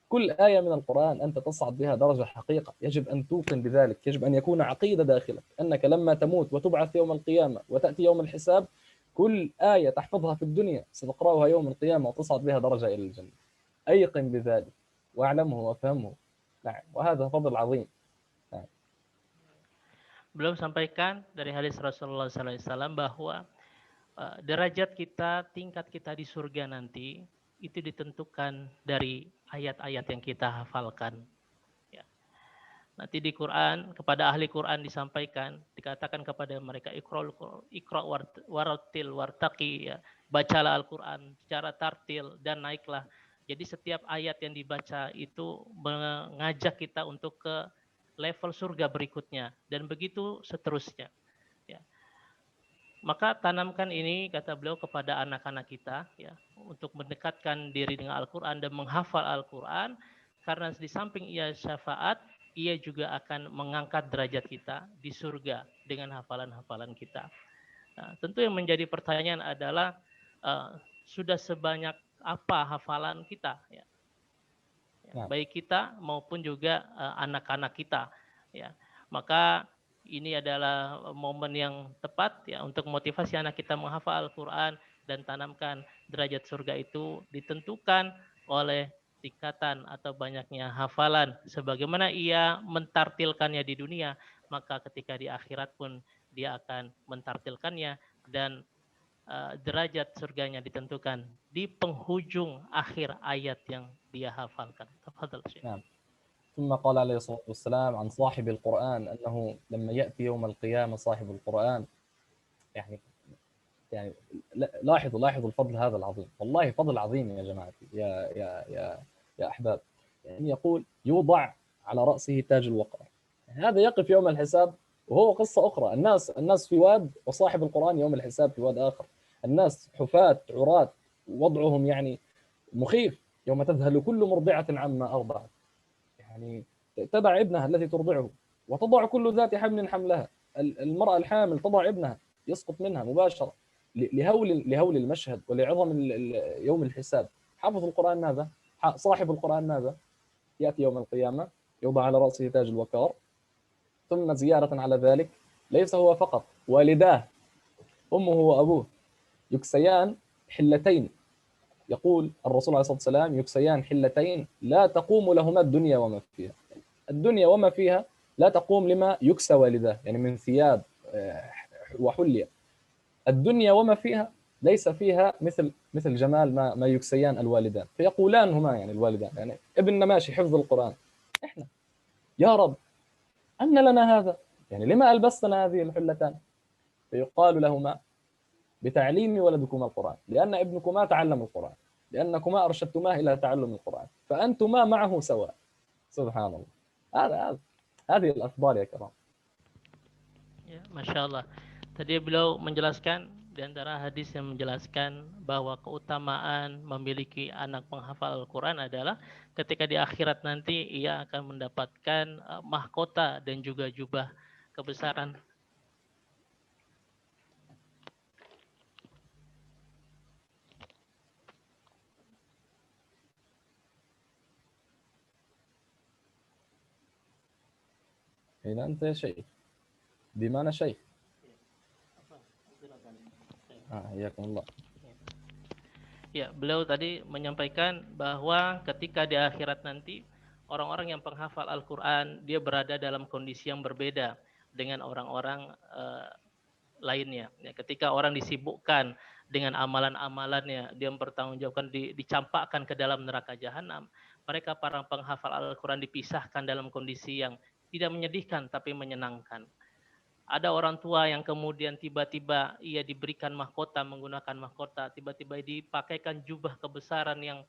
كل آية من القرآن أنت تصعد بها درجة حقيقة. يجب أن توقن بذلك، يجب أن يكون عقيدة داخلك أنك لما تموت وتبعث يوم القيامة وتأتي يوم الحساب، كل آية تحفظها في الدنيا ستقرأها يوم القيامة وتصعد بها درجة إلى الجنة. أيقن بذلك واعلمه وافهمه. نعم، وهذا فضل عظيم. Beliau sampaikan dari hadis Rasulullah SAW bahwa derajat kita, tingkat kita di surga nanti itu ditentukan dari ayat-ayat yang kita hafalkan. Ya. Nanti di Quran kepada ahli Quran disampaikan, dikatakan kepada mereka Iqra warattil wartaqi, ya. Bacalah Al-Quran secara tartil dan naiklah. Jadi setiap ayat yang dibaca itu mengajak kita untuk ke level surga berikutnya, dan begitu seterusnya. Ya. Maka tanamkan ini, kata beliau, kepada anak-anak kita, ya, untuk mendekatkan diri dengan Al-Quran dan menghafal Al-Quran, karena di samping ia syafaat, ia juga akan mengangkat derajat kita di surga dengan hafalan-hafalan kita. Nah, tentu yang menjadi pertanyaan adalah sudah sebanyak apa hafalan kita, ya. Baik kita maupun juga anak-anak kita, ya. Maka ini adalah momen yang tepat, ya, untuk motivasi anak kita menghafal Al-Quran dan tanamkan derajat surga itu ditentukan oleh tingkatan atau banyaknya hafalan. Sebagaimana ia mentartilkannya di dunia, maka ketika di akhirat pun dia akan mentartilkannya, dan derajat surganya ditentukan di penghujung akhir ayat yang dia hafalkan. Tafadhal Syekh. نعم. ثم قال عليه الصلاة والسلام عن صاحب القرآن أنه لما يأتي يوم القيامة صاحب القرآن، يعني لاحظوا الفضل هذا العظيم، والله فضل عظيم يا جماعتي يا أحباب. يعني يقول يوضع على رأسه تاج الوقار، هذا يقف يوم الحساب وهو قصة أخرى. الناس في واد، وصاحب القرآن يوم الحساب في واد آخر. الناس حفاة عراة، وضعهم يعني مخيف. يوم تذهل كل مرضعة عما أرضعت، يعني تضع ابنها التي ترضعه، وتضع كل ذات حمل حملها. المرأة الحامل تضع ابنها يسقط منها مباشرة لهول المشهد ولعظم يوم الحساب. حافظ القرآن ماذا؟ صاحب القرآن ماذا؟ يأتي يوم القيامة يوضع على رأسه تاج الوقار، ثم زيارة على ذلك ليس هو فقط، والداه أمه وأبوه يكسيان حلتين. يقول الرسول عليه الصلاة والسلام يكسيان حلتين لا تقوم لهما الدنيا وما فيها. الدنيا وما فيها لا تقوم لما يكسى والداه، يعني من ثياب وحلية. الدنيا وما فيها ليس فيها مثل جمال ما يكسيان الوالدان، فيقولان هما يعني الوالدان يعني ابننا ماشي حفظ القرآن، إحنا يا رب أن لنا هذا، يعني لما ألبستنا هذه الحلتان؟ فيقال لهما بتعليم ولدكما القرآن، لأن ابنكما تعلم القرآن، لأنكما أرشدتماه إلى تعلم القرآن، فأنتما معه سواء. سبحان الله. هذه الأخبار يا كرام. Ya, Masya Allah. Tadi beliau menjelaskan di antara hadis yang menjelaskan bahwa keutamaan memiliki anak penghafal Al-Quran adalah ketika di akhirat nanti ia akan mendapatkan mahkota dan juga jubah kebesaran. أين أنت يا شيخ؟ بمعنى شيخ؟ حياكم الله. Ya, beliau tadi menyampaikan bahwa ketika di akhirat nanti orang-orang yang penghafal Al-Quran dia berada dalam kondisi yang berbeda dengan orang-orang lainnya. Ya, ketika orang disibukkan dengan amalan-amalannya, dia mempertanggungjawabkan, dicampakkan ke dalam neraka jahanam. Mereka para penghafal Al-Quran dipisahkan dalam kondisi yang tidak menyedihkan tapi menyenangkan. Ada orang tua yang kemudian tiba-tiba ia diberikan mahkota, menggunakan mahkota, tiba-tiba dipakaikan jubah kebesaran yang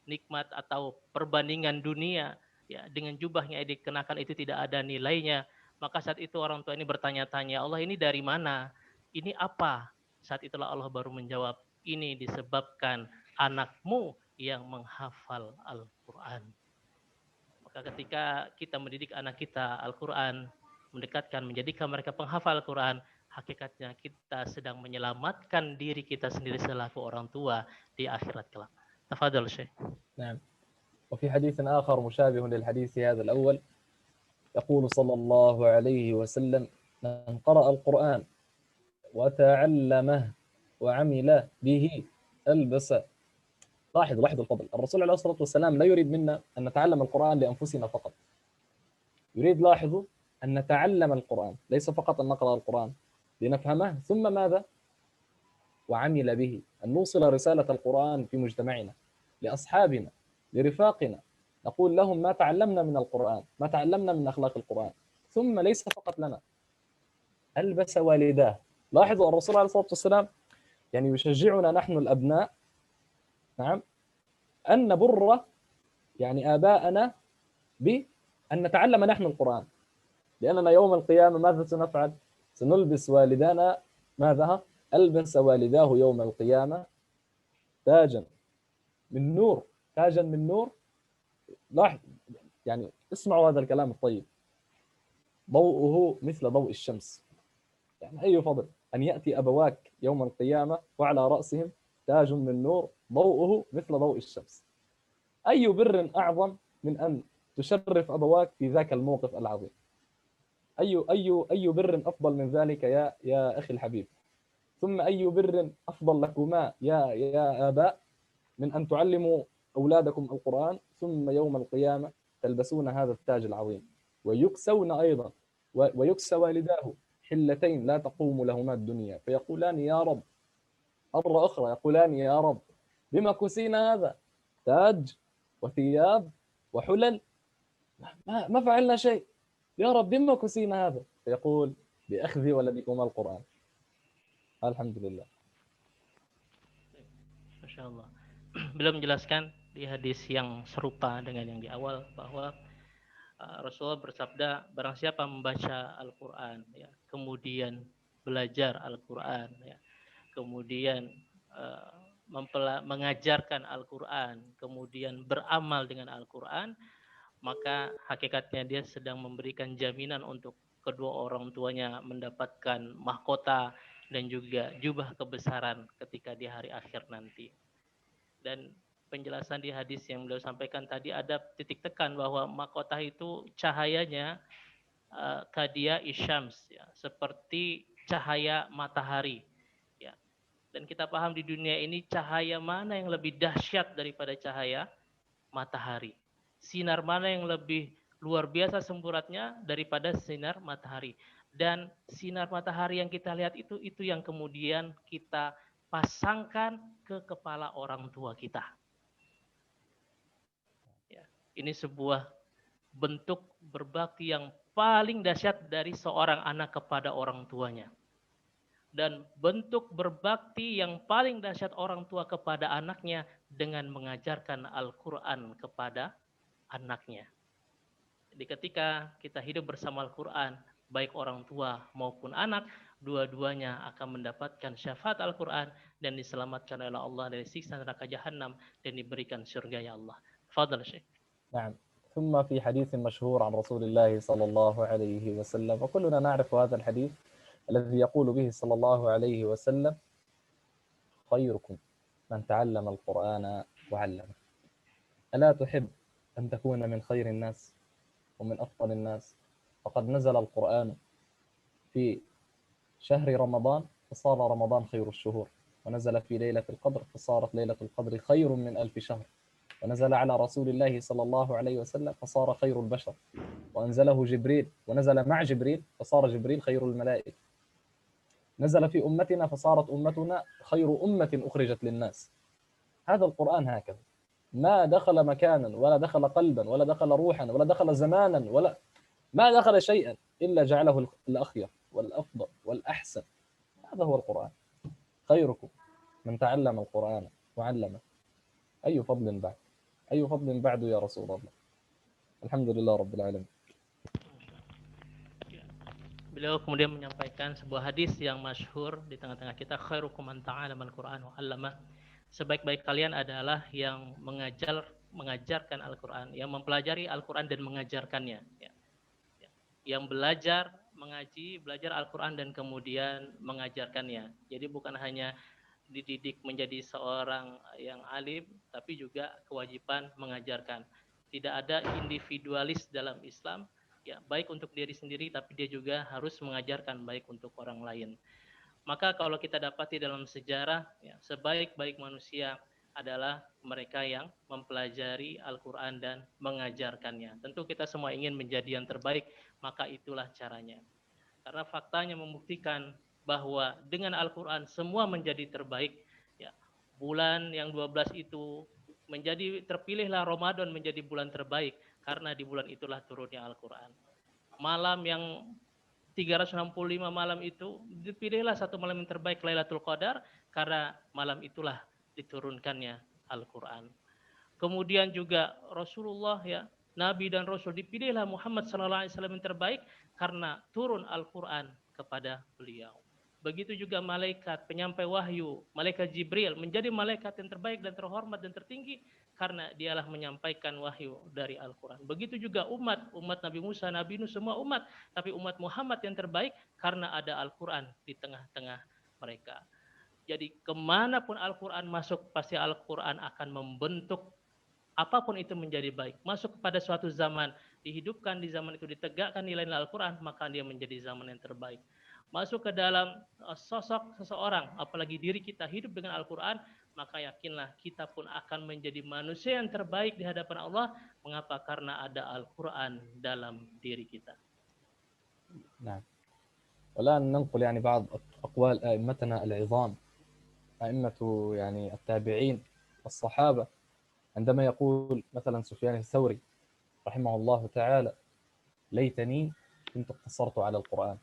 nikmat atau perbandingan dunia, ya dengan jubah yang dikenakan itu tidak ada nilainya. Maka saat itu orang tua ini bertanya-tanya, Allah ini dari mana? Ini apa? Saat itulah Allah baru menjawab, ini disebabkan anakmu yang menghafal Al-Quran. Maka ketika kita mendidik anak kita Al-Quran, mendekatkan, menjadikan mereka penghafal Al-Quran, hakikatnya kita sedang menyelamatkan diri kita sendiri selaku orang tua di akhirat kelak. Tafadhal Syekh. نعم. وفي حديث آخر مشابه للحديث هذا الأول يقول صلى الله عليه وسلم: من قرأ القرآن وتعلمه وعمل به ألبس. لاحظوا الفضل. الرسول عليه الصلاة والسلام لا يريد منا أن نتعلم القرآن لأنفسنا فقط، يريد، لاحظوا، أن نتعلم القرآن، ليس فقط أن نقرأ القرآن لنفهمه، ثم ماذا؟ وعمل به، أن نوصل رسالة القرآن في مجتمعنا لأصحابنا لرفاقنا، نقول لهم ما تعلمنا من القرآن، ما تعلمنا من أخلاق القرآن، ثم ليس فقط لنا، ألبس والداه. لاحظوا الرسول عليه الصلاة والسلام يعني يشجعنا نحن الأبناء، نعم، أن نبر يعني آباءنا بأن نتعلم نحن القرآن، لأننا يوم القيامة ماذا سنفعل؟ سنلبس والدانا ماذا؟ ألبس والداه يوم القيامة تاجا من نور، تاجا من نور. لاحظ يعني اسمعوا هذا الكلام الطيب، ضوءه مثل ضوء الشمس. يعني أي فضل أن يأتي أبواك يوم القيامة وعلى رأسهم تاج من نور ضوءه مثل ضوء الشمس. أي بر أعظم من أن تشرف أبواك في ذاك الموقف العظيم؟ أي بر أفضل من ذلك يا أخي الحبيب؟ ثم أي بر أفضل لكما يا آباء من أن تعلموا أولادكم القرآن ثم يوم القيامة تلبسون هذا التاج العظيم، ويكسون أيضا، ويكسى والداه حلتين لا تقوم لهما الدنيا، فيقولان يا رب، مرة أخرى يقولان يا رب بما كسينا هذا؟ تاج وثياب وحلل، ما فعلنا شيء، يا رب بما كسينا هذا؟ فيقول بأخذ ولدكما القرآن. Alhamdulillah. Masya Allah. Beliau menjelaskan di hadis yang serupa dengan yang di awal bahwa Rasulullah bersabda, barang siapa membaca Al-Quran, ya, kemudian belajar Al-Quran, ya, kemudian mengajarkan Al-Quran, kemudian beramal dengan Al-Quran, maka hakikatnya dia sedang memberikan jaminan untuk kedua orang tuanya mendapatkan mahkota dan juga jubah kebesaran ketika di hari akhir nanti. Dan penjelasan di hadis yang beliau sampaikan tadi ada titik tekan bahwa mahkota itu cahayanya kadia isyams, ya, seperti cahaya matahari, ya. Dan kita paham di dunia ini cahaya mana yang lebih dahsyat daripada cahaya matahari? Sinar mana yang lebih luar biasa semburatnya daripada sinar matahari? Dan sinar matahari yang kita lihat itu yang kemudian kita pasangkan ke kepala orang tua kita. Ya, ini sebuah bentuk berbakti yang paling dahsyat dari seorang anak kepada orang tuanya. Dan bentuk berbakti yang paling dahsyat orang tua kepada anaknya dengan mengajarkan Al-Quran kepada anaknya. Jadi ketika kita hidup bersama Al-Quran, baik orang tua maupun anak, dua-duanya akan mendapatkan syafaat Al-Quran dan diselamatkan oleh Allah dari siksa neraka Jahannam dan diberikan surga ya Allah. Fadal Syekh. نعم. ثم في حديث مشهور عن رسول الله صلى الله عليه وسلم، وكلنا نعرف هذا الحديث الذي يقول به صلى الله عليه وسلم: خيركم من تعلم القرآن وعلمه. ألا تحب أن تكون من خير الناس ومن أفضل الناس؟ فقد نزل القرآن في شهر رمضان فصار رمضان خير الشهور، ونزل في ليلة القدر فصارت ليلة القدر خير من 1000 شهر، ونزل على رسول الله صلى الله عليه وسلم فصار خير البشر، وأنزله جبريل ونزل مع جبريل فصار جبريل خير الملائكة، نزل في أمتنا فصارت أمتنا خير أمة أخرجت للناس. هذا القرآن هكذا، ما دخل مكانا ولا دخل قلبا ولا دخل روحا ولا دخل زمانا ولا ما دخل شيئا إلا جعله الأخير والأفضل والأحسن. هذا هو القرآن. خيركم من تعلم القرآن وعلمه. أي فضل بعد، أي فضل بعد يا رسول الله. الحمد لله رب العالمين. Beliau kemudian menyampaikan sebuah hadis yang masyhur di tengah-tengah kita, khairukum man ta'allama al-Qur'an wa 'allama. Sebaik-baik kalian adalah yang mengajarkan Al-Qur'an, yang mempelajari Al-Qur'an dan mengajarkannya, ya. Yang belajar mengaji, belajar Al-Qur'an dan kemudian mengajarkannya. Jadi bukan hanya dididik menjadi seorang yang alim, tapi juga kewajiban mengajarkan. Tidak ada individualis dalam Islam, ya, baik untuk diri sendiri tapi dia juga harus mengajarkan baik untuk orang lain. Maka kalau kita dapati dalam sejarah, ya, sebaik-baik manusia adalah mereka yang mempelajari Al-Quran dan mengajarkannya. Tentu kita semua ingin menjadi yang terbaik, maka itulah caranya. Karena faktanya membuktikan bahwa dengan Al-Quran semua menjadi terbaik. Ya, bulan yang 12 itu terpilihlah Ramadan menjadi bulan terbaik karena di bulan itulah turunnya Al-Quran. Malam yang 365 malam itu dipilihlah satu malam yang terbaik, Lailatul Qadar, karena malam itulah diturunkannya Al-Quran. Kemudian juga Rasulullah, ya, Nabi dan Rasul, dipilihlah Muhammad SAW yang terbaik karena turun Al-Quran kepada beliau. Begitu juga malaikat penyampai wahyu, malaikat Jibril menjadi malaikat yang terbaik dan terhormat dan tertinggi karena dialah menyampaikan wahyu dari Al-Quran. Begitu juga umat Nabi Musa, Nabi Nuh, semua umat, tapi umat Muhammad yang terbaik karena ada Al-Quran di tengah-tengah mereka. Jadi kemanapun Al-Quran masuk, pasti Al-Quran akan membentuk apapun itu menjadi baik. Masuk kepada suatu zaman, dihidupkan di zaman itu, ditegakkan nilai-nilai Al-Quran, maka dia menjadi zaman yang terbaik. Masuk ke dalam sosok seseorang, apalagi diri kita hidup dengan Al-Quran, maka yakinlah kita pun akan menjadi manusia yang terbaik di hadapan Allah. Mengapa? Karena ada Al-Quran dalam diri kita. نعم. والآن ننقل يعني بعض أقوال أئمتنا العظام، أئمة يعني التابعين الصحابة، عندما يقول مثلا سفيان الثوري رحمه الله تعالى: ليتني كنت اقتصرت على القرآن.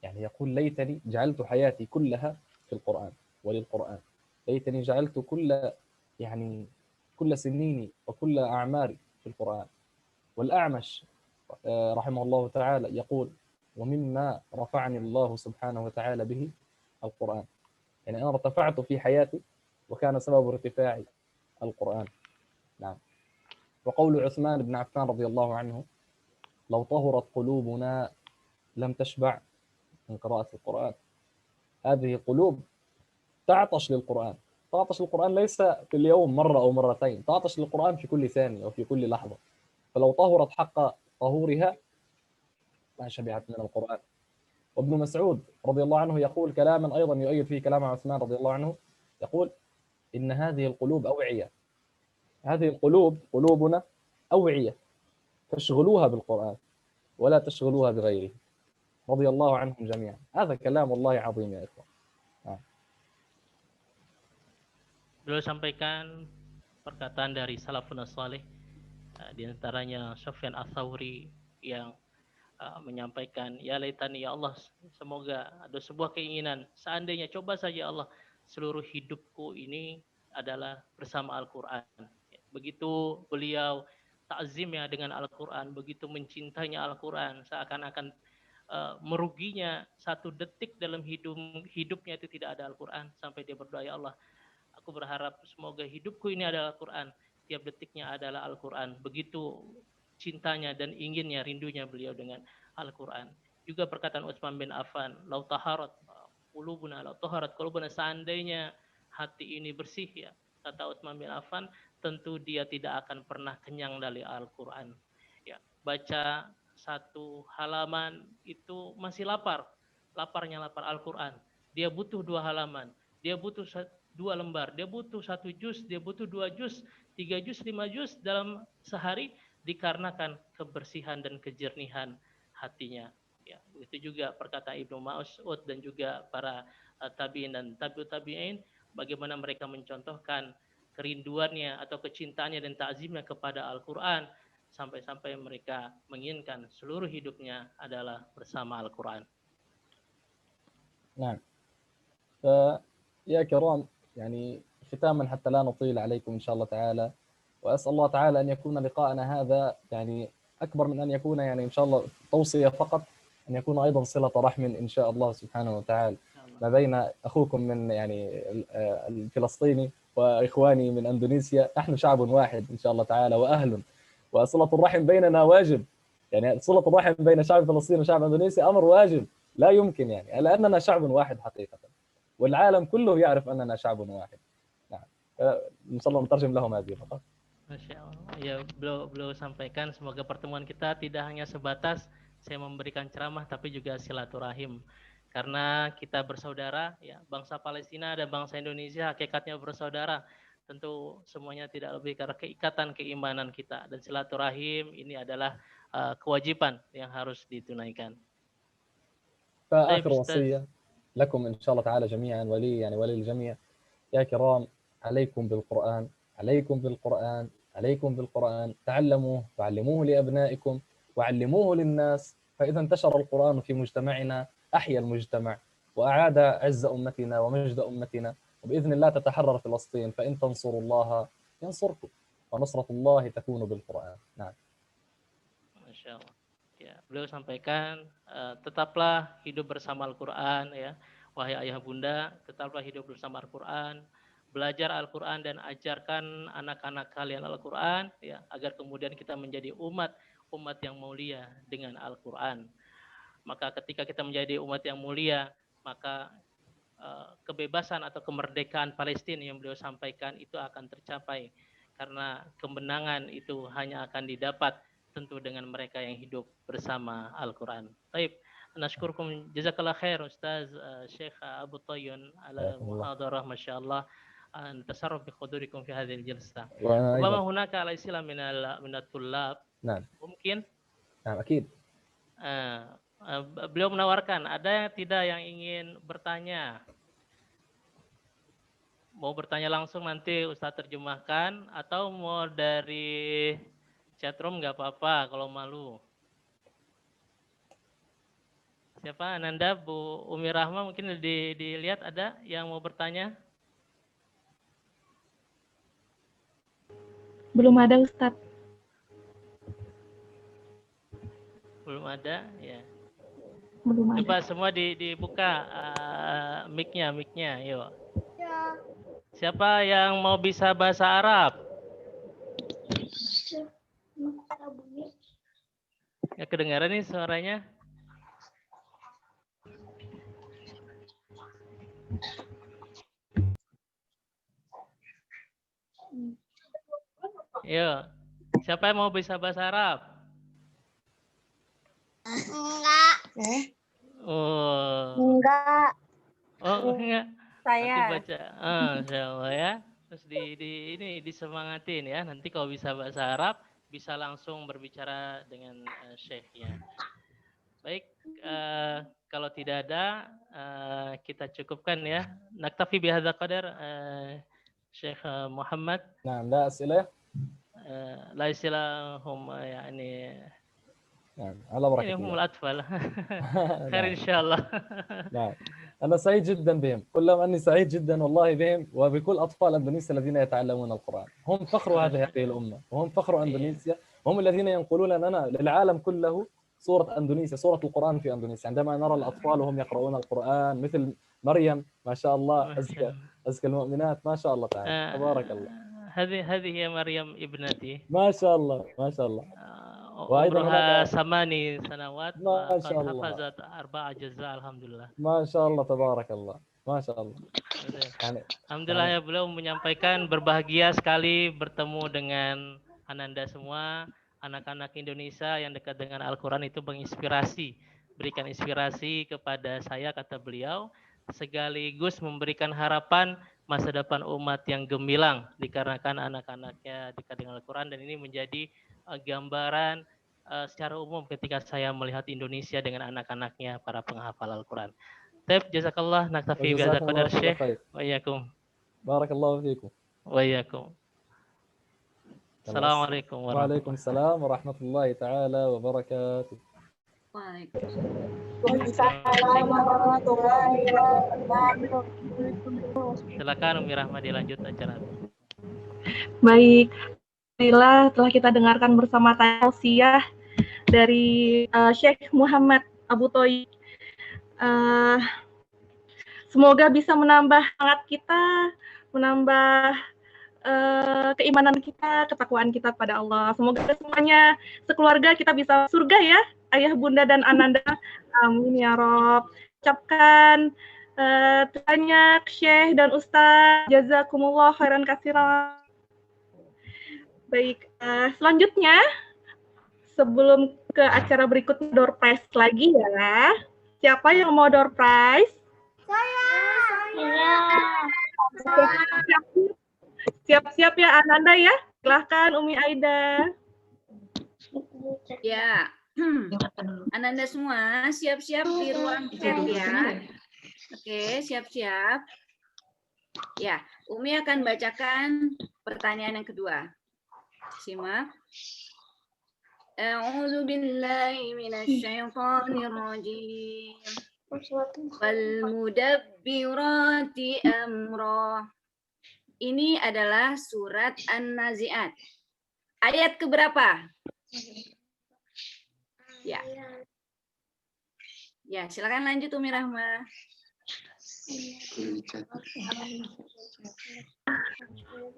يعني يقول: ليتني جعلت حياتي كلها في القرآن وللقرآن، ليتني جعلت كل سنيني وكل أعماري في القرآن. والأعمش رحمه الله تعالى يقول: ومما رفعني الله سبحانه وتعالى به القرآن. يعني أنا ارتفعت في حياتي وكان سبب ارتفاعي القرآن. نعم. وقول عثمان بن عفان رضي الله عنه: لو طهرت قلوبنا لم تشبع من قراءة القرآن. هذه قلوب تعطش للقرآن، تعطش للقرآن ليس في اليوم مرة أو مرتين، تعطش للقرآن في كل ثانية وفي كل لحظة. فلو طهرت حق طهورها ما شبعت من القرآن. وابن مسعود رضي الله عنه يقول كلاما أيضا يؤيد فيه كلام عثمان رضي الله عنه، يقول: إن هذه القلوب أوعية، هذه القلوب قلوبنا أوعية، فاشغلوها بالقرآن ولا تشغلوها بغيره. رضي الله عنهم جميعا. هذا كلام الله عظيم يا إخوة. Beliau sampaikan perkataan dari salafun salih, di antaranya Sufyan Ats-Tsauri yang menyampaikan, ya laitani ya Allah, semoga ada sebuah keinginan, seandainya coba saja Allah, seluruh hidupku ini adalah bersama Al-Quran. Begitu beliau ta'zimnya dengan Al-Quran, begitu mencintainya Al-Quran, seakan-akan meruginya satu detik dalam hidupnya itu tidak ada Al-Quran, sampai dia berdoa, ya Allah, aku berharap semoga hidupku ini adalah Al-Quran, tiap detiknya adalah Al-Quran. Begitu cintanya dan inginnya, rindunya beliau dengan Al-Quran. Juga perkataan Utsman bin Affan, lau taharat qulubuna, lau taharat qulubuna, seandainya hati ini bersih, ya, kata Utsman bin Affan, tentu dia tidak akan pernah kenyang dari Al-Quran. Ya, baca satu halaman itu masih laparnya lapar Al-Quran. Dia butuh 2 halaman, dia butuh 2 lembar, dia butuh 1 juz, dia butuh 2 juz, 3 juz, 5 juz dalam sehari, dikarenakan kebersihan dan kejernihan hatinya. Ya, begitu juga perkataan Ibnu Mas'ud dan juga para tabi'in dan tabi'ut tabi'in, bagaimana mereka mencontohkan kerinduannya atau kecintaannya dan ta'zimnya kepada Al-Quran, sampai-sampai mereka menginginkan seluruh hidupnya adalah bersama Al-Quran. نعم. يا كرام، يعني ختاما حتى لا نطيل عليكم إن شاء الله تعالى، وأسأل الله تعالى أن يكون لقاءنا هذا يعني أكبر من أن يكون يعني إن شاء الله توصية فقط، أن يكون أيضا صلة رحم إن شاء الله سبحانه وتعالى ما بين أخوكم من يعني الفلسطيني وإخواني من أندونيسيا. نحن شعب واحد إن شاء الله تعالى وأهل، وصلة الرحم بيننا واجب. يعني صلة الرحم بين شعب فلسطين وشعب أندونيسيا أمر واجب لا يمكن، يعني لأننا شعب واحد حقيقة، والعالم كله يعرف أننا شعب واحد. نعم. إن شاء الله نترجم لهم هذه فقط. Masya Allah. Ya, beliau sampaikan semoga pertemuan kita tidak hanya sebatas saya memberikan ceramah, tapi juga silaturahim. Karena kita bersaudara, ya, bangsa Palestina dan bangsa Indonesia hakikatnya bersaudara. Tentu semuanya tidak lebih karena keikatan keimanan kita, dan silaturahim ini adalah kewajiban yang harus ditunaikan. فآخر وصية لكم إن شاء الله تعالى جميعا، ولي يعني وللجميع، يا كرام، عليكم بالقرآن، عليكم بالقرآن، عليكم بالقرآن، تعلموه وعلموه لأبنائكم وعلموه للناس، فإذا انتشر القرآن في مجتمعنا أحيا المجتمع وأعاد عز أمتنا ومجد أمتنا، وبإذن الله تتحرر فلسطين، فإن تنصروا الله ينصركم، ونصرة الله تكون بالقرآن. نعم. ما شاء الله. Ya, beliau sampaikan, tetaplah hidup bersama Al-Quran, ya, wahai ayah bunda, tetaplah hidup bersama Al-Quran, belajar Al-Quran dan ajarkan anak-anak kalian Al-Quran, ya, agar kemudian kita menjadi umat yang mulia dengan Al-Quran. Maka ketika kita menjadi umat yang mulia, maka kebebasan atau kemerdekaan Palestina yang beliau sampaikan itu akan tercapai, karena kemenangan itu hanya akan didapat tentu dengan mereka yang hidup bersama Al-Quran. Baik, nashkurukum jazakallah khair Ustaz Syekh Abu Tayyun ala muhadarah, masyaallah, tasarruf bi khudurikum fi hadhihi al-jalsah. Rubama hunaka ala islam min at-tullab. Nah. Mungkin? Nah, akid. Beliau menawarkan, ada yang tidak yang ingin bertanya? Mau bertanya langsung nanti Ustaz terjemahkan, atau mau dari chatroom nggak apa-apa kalau malu. Siapa? Ananda, Bu Umi Rahma, mungkin dilihat ada yang mau bertanya? Belum ada, Ustaz. Belum ada, ya. Belum ada. Coba semua dibuka mic-nya, yuk. Ya. Siapa yang mau bisa bahasa Arab? Ya, kedengaran nih suaranya. Yuk, siapa yang mau bisa bahasa Arab? Enggak. Oh. Enggak. Oh, enggak. Saya. Nanti baca. Insyaallah ya. Terus ini disemangatin ya. Nanti kalau bisa bahasa Arab bisa langsung berbicara dengan syekhnya. Baik, kalau tidak ada kita cukupkan ya. Naktafi bihadza qadar Syekh Muhammad. نعم لا أسئلة. لا يسلهم يعني نعم على بركة هم الله. الأطفال خير إن شاء الله. نعم أنا سعيد جدا بهم، قل لهم أني سعيد جدا والله بهم وبكل أطفال أندونيسيا الذين يتعلمون القرآن. هم فخر هذه الأمة وهم فخر أندونيسيا، وهم الذين ينقلون لنا للعالم كله صورة أندونيسيا، صورة القرآن في أندونيسيا. عندما نرى الأطفال وهم يقرؤون القرآن مثل مريم ما شاء الله، أزكى المؤمنات ما شاء الله تعالى تبارك الله. هذه هي مريم ابنتي ما شاء الله ما شاء الله. عمرها 8 سنوات ما وقد شاء الله. حفظت 4 أجزاء الحمد لله. ما شاء الله تبارك الله ما شاء الله. Alhamdulillah ya, beliau menyampaikan berbahagia sekali bertemu dengan Ananda semua. Anak-anak Indonesia yang dekat dengan Al-Quran itu menginspirasi, berikan inspirasi kepada saya, kata beliau, sekaligus memberikan harapan masa depan umat yang gemilang dikarenakan anak-anaknya dekat dengan Al-Quran, dan ini menjadi gambaran secara umum ketika saya melihat Indonesia dengan anak-anaknya para penghafal Al-Quran. Taib, jazakallah, naktafi bihadza qadar Syekh. Wa iyyakum. Barakallahu fiikum. Wa iyyakum. Assalamualaikum warahmatullahi wabarakatuh. Waalaikumsalam warahmatullahi taala wabarakatuh. Waalaikumsalam warahmatullahi wabarakatuh. Silakan Umi Rahma dilanjut acara. Baik, alhamdulillah telah kita dengarkan bersama tausiah dari Syekh Muhammad Abu Thayyib. Semoga bisa menambah semangat kita, menambah keimanan kita, ketakwaan kita kepada Allah. Semoga semuanya sekeluarga kita bisa surga ya, ayah, bunda, dan Ananda. Amin ya Rob. Ucapkan banyak Syekh dan Ustaz, jazakumullah khairan katsiran. Baik, selanjutnya sebelum ke acara berikutnya, door prize lagi ya. Siapa yang mau door prize? Saya. Siap-siap ya Ananda ya. Silahkan Umi Aida. Ya, Ananda semua siap-siap di ruang chat ya. Oke, siap-siap. Ya, Umi akan bacakan pertanyaan yang kedua. Simak. A'udzu billahi minasyaitonir rajim. Wal mudabbirati amra. Ini adalah surat An-Nazi'at. Ayat keberapa? Ya. Ya, silakan lanjut Umi Rahma.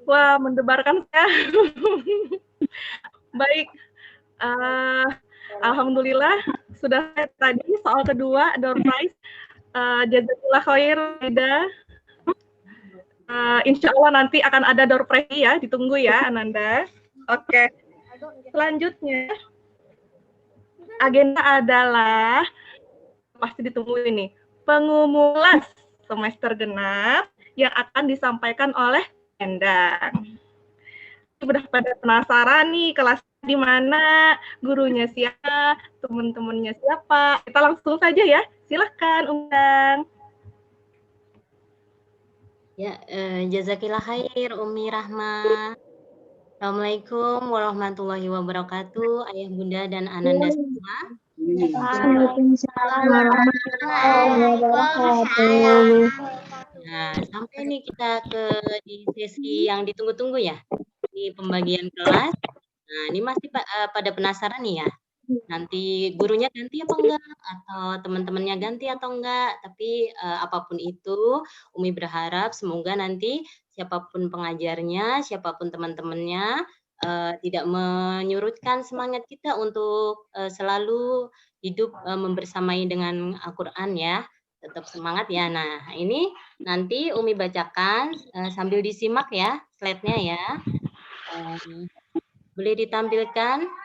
Wah, mendebarkan saya. Baik. Alhamdulillah sudah tadi soal kedua, door prize. Jazakallah khair, Aida. Insya Allah nanti akan ada door prize ya, ditunggu ya Ananda. Oke. Selanjutnya agenda adalah pasti ditunggu ini pengumuman semester genap yang akan disampaikan oleh Endang. Sudah pada penasaran nih kelas di mana, gurunya siapa, teman-temannya siapa? Kita langsung saja ya. Silahkan Undang. Ya, jazakillah khair Umi Rahma. Assalamualaikum warahmatullahi wabarakatuh, ayah bunda dan Ananda semua. Waalaikumsalam warahmatullahi wabarakatuh. Nah, sampai nih kita di sesi yang ditunggu-tunggu ya, di pembagian kelas. Nah, ini masih pada penasaran nih ya. Nanti gurunya ganti apa enggak, atau teman-temannya ganti atau enggak. Tapi apapun itu, Umi berharap semoga nanti siapapun pengajarnya, siapapun teman-temannya, tidak menyurutkan semangat kita untuk selalu hidup membersamai dengan Al-Quran ya. Tetap semangat ya. Nah, ini nanti Umi bacakan sambil disimak ya slide-nya ya. Boleh ditampilkan?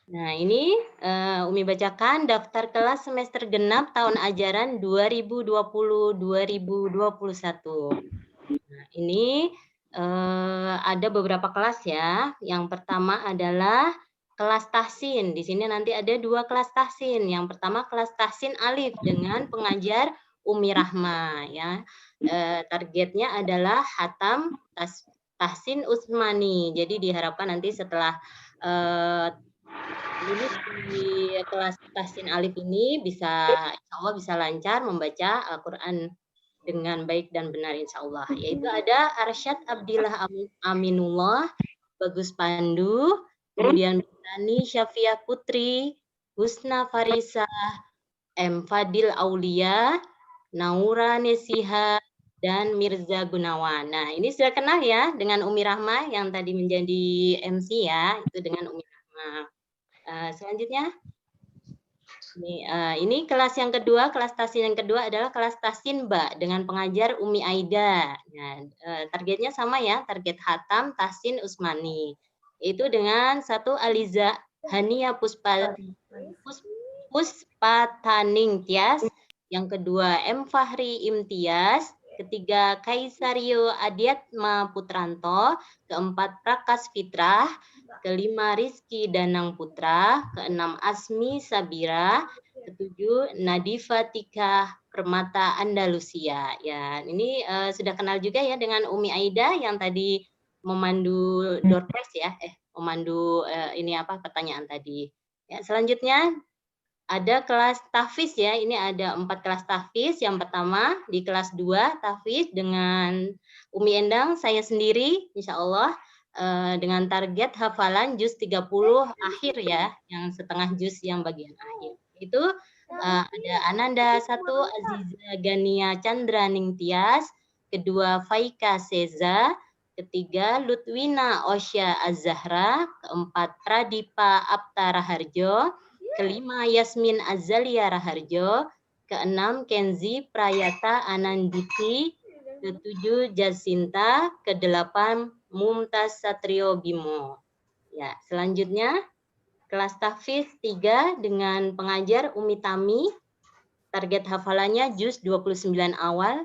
Nah, ini Umi bacakan daftar kelas semester genap tahun ajaran 2020-2021. Nah, ini ada beberapa kelas ya. Yang pertama adalah kelas tahsin. Di sini nanti ada 2 kelas tahsin. Yang pertama kelas tahsin alif dengan pengajar Umi Rahma ya. Targetnya adalah hatam tahsin Utsmani. Jadi diharapkan nanti setelah lulus di kelas tahsin alif ini bisa insya Allah bisa lancar membaca Al-Quran dengan baik dan benar insya Allah. Yaitu ada Arsyad Abdillah Aminullah, Bagus Pandu, kemudian Tani Syafia Putri, Husna Farisa, M. Fadil Aulia, Naura Nesiha, dan Mirza Gunawan. Nah, ini sudah kenal ya dengan Umi Rahma yang tadi menjadi MC ya, itu dengan Umi Rahma. Selanjutnya, ini kelas yang kedua, kelas tahsin yang kedua adalah kelas tahsin Ba dengan pengajar Umi Aida. Nah, targetnya sama ya, target hatam tahsin Usmani. Itu dengan 1 Aliza Hania Puspataning Tias, yang kedua M. Fahri Imtias, ketiga Kaisario Adiatma Putranto, keempat Prakas Fitrah, kelima Rizky Danang Putra, keenam Asmi Sabira, ketujuh Nadifa Tika Permata Andalusia. Ya, ini sudah kenal juga ya dengan Umi Aida yang tadi memandu door prize ya, memandu ini apa pertanyaan tadi. Ya, selanjutnya ada kelas tahfiz ya, ini ada 4 kelas tahfiz. Yang pertama di kelas 2 tahfiz dengan Umi Endang, saya sendiri insya Allah dengan target hafalan juz 30 akhir ya, yang setengah juz yang bagian akhir. Itu ada Ananda 1 Aziza Gania Chandra Ningtyas, kedua Faika Seza, ketiga Lutwina Osya Az-Zahra, keempat Pradipa Apta Raharjo, kelima Yasmin Azalia Raharjo, keenam Kenzi Prayata Ananditi, ketujuh Jasinta, kedelapan Mumtaz Satrio Bimo. Ya, selanjutnya kelas tahfiz 3 dengan pengajar Umi Tami, target hafalannya juz 29 awal,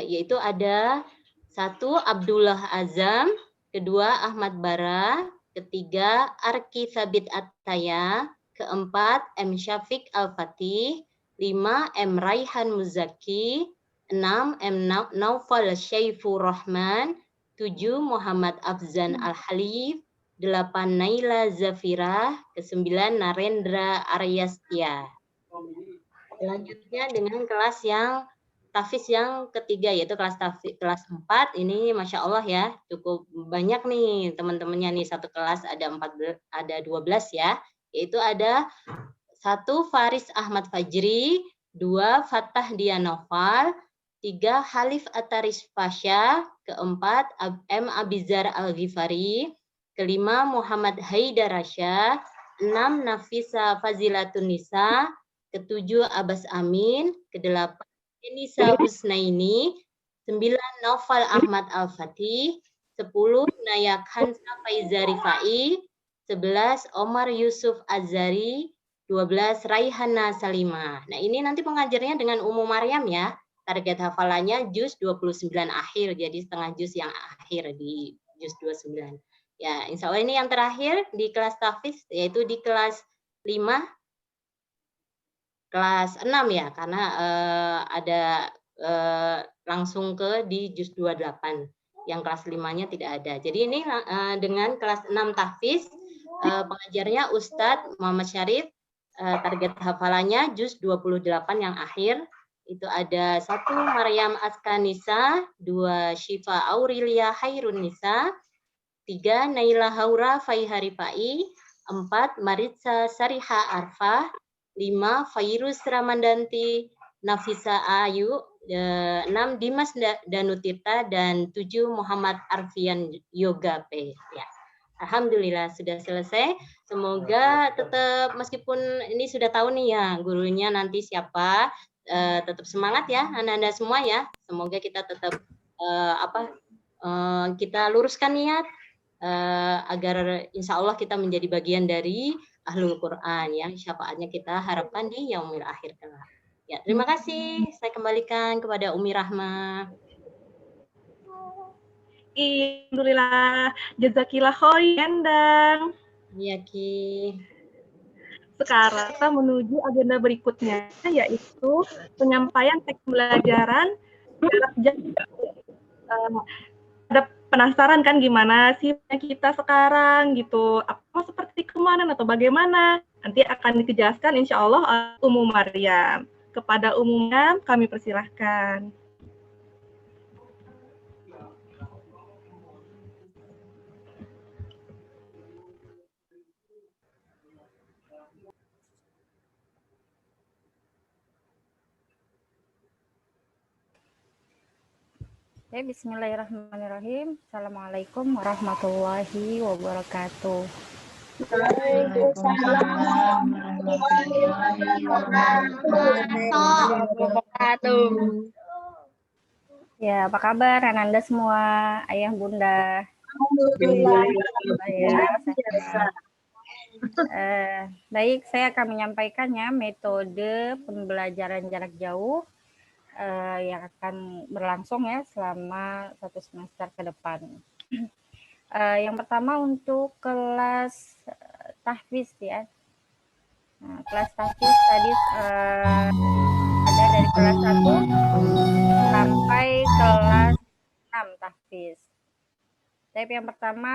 yaitu ada 1 Abdullah Azam, kedua Ahmad Bara, ketiga Arki Sabit Attaya, keempat M. Syafiq Al-Fatih, 5 M. Raihan Muzaki, 6 M. Naufal Syaifur Rahman, 7 Muhammad Afzan Al-Halif, 8 Naila Zafira, ke-9 Narendra Aryastia. Selanjutnya dengan kelas yang tahfiz yang ketiga yaitu kelas tahfiz kelas 4. Ini Masya Allah ya, cukup banyak nih teman-temannya nih, satu kelas ada 12 ya. Yaitu ada 1 Faris Ahmad Fajri, 2 Fathah Dianofal, 3 Halif Ataris Pasha, keempat M. Abizar Al-Ghifari, kelima Muhammad Haidar Rasya, 6 Nafisa Fazilatun Nisa, ke-7 Abbas Amin, ke-8 Enisa Husnaini, 9 Naufal Ahmad Al-Fatih, 10 Nayak Hansa Faiza Rifai, 11 Omar Yusuf Azari, 12 Raihana Salimah. Nah, ini nanti pengajarnya dengan Ummu Maryam ya. Target hafalannya juz 29 akhir, jadi setengah juz yang akhir di juz 29. Ya, insya Allah ini yang terakhir di kelas tahfiz, yaitu di kelas 5, kelas 6 ya, karena ada langsung ke di juz 28. Yang kelas 5-nya tidak ada. Jadi ini dengan kelas 6 tahfiz, pengajarnya Ustadz Muhammad Syarif, target hafalannya juz 28 yang akhir. Itu ada 1 Maryam Askanisa, 2 Syifa Aurelia Hairun Nisa, 3 Naila Haura Faiharifai, 4 Maritza Sariha Arfa, 5 Fairuz Ramandanti Nafisa Ayu, 6 Dimas Danutirta, dan 7 Muhammad Arfian Yoga P. Ya. Alhamdulillah sudah selesai. Semoga tetap meskipun ini sudah tahu nih ya gurunya nanti siapa, tetap semangat ya anak-anak semua ya. Semoga kita tetap kita luruskan niat agar insya Allah kita menjadi bagian dari Ahlul Quran ya. Syafaatnya kita harapkan di yaumil akhir kelak. Ya, terima kasih. Saya kembalikan kepada Umi Rahma. Alhamdulillah, jazakillah khairan. Iya, Ki. Sekarang kita menuju agenda berikutnya, yaitu penyampaian teks pembelajaran jarak jauh. Ada penasaran kan gimana sih kita sekarang gitu? Apa seperti kemarin atau bagaimana? Nanti akan dijelaskan insya Allah Ummu Maryam. Kepada umumnya kami persilahkan. Oke, bismillahirrahmanirrahim. Assalamualaikum warahmatullahi wabarakatuh. Waalaikumsalam warahmatullahi wabarakatuh. Ya, apa kabar Ananda semua, ayah bunda? Alhamdulillah. Ya, baik, saya akan menyampaikannya metode pembelajaran jarak jauh yang akan berlangsung ya selama 1 semester ke depan. Yang pertama untuk kelas tahfiz ya. Nah, kelas tahfiz tadi ada dari kelas 1 sampai kelas 6 tahfiz. Tapi yang pertama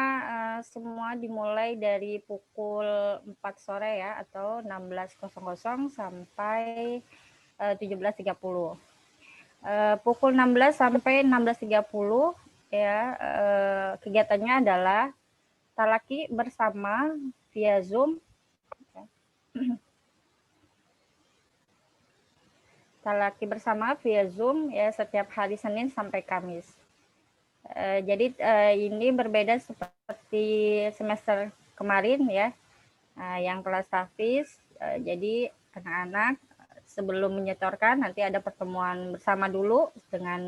semua dimulai dari pukul 4 sore ya, atau 16.00 sampai 17.30. Pukul 16 sampai 16.30 ya, kegiatannya adalah talaki bersama via Zoom. Talaki bersama via Zoom ya, setiap hari Senin sampai Kamis. Jadi ini berbeda seperti semester kemarin ya, yang kelas tahfiz. Jadi anak-anak sebelum menyetorkan nanti ada pertemuan bersama dulu dengan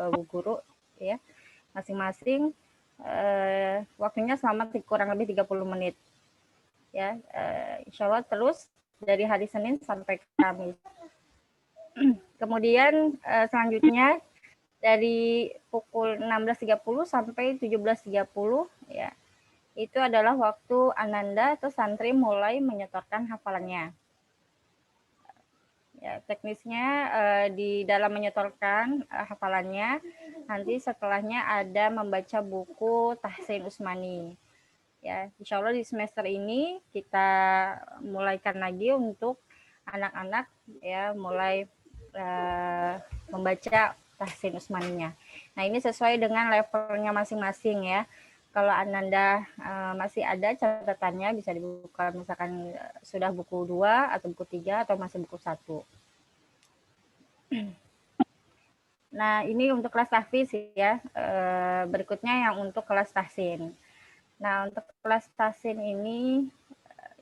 bu guru ya, masing-masing waktunya selama kurang lebih 30 menit ya, insya Allah terus dari hari Senin sampai Kamis. Kemudian selanjutnya dari pukul 16.30 sampai 17.30 ya, itu adalah waktu Ananda atau santri mulai menyetorkan hafalannya. Ya, teknisnya di dalam menyetorkan hafalannya, nanti setelahnya ada membaca buku Tahsin Usmani. Ya, insya Allah di semester ini kita mulaikan lagi untuk anak-anak ya, mulai membaca Tahsin Usmaninya. Nah, ini sesuai dengan levelnya masing-masing ya. Kalau Ananda masih ada catatannya, bisa dibuka misalkan sudah buku 2 atau buku 3 atau masih buku 1. Nah, ini untuk kelas tahfiz ya. Berikutnya yang untuk kelas tahsin. Nah, untuk kelas tahsin ini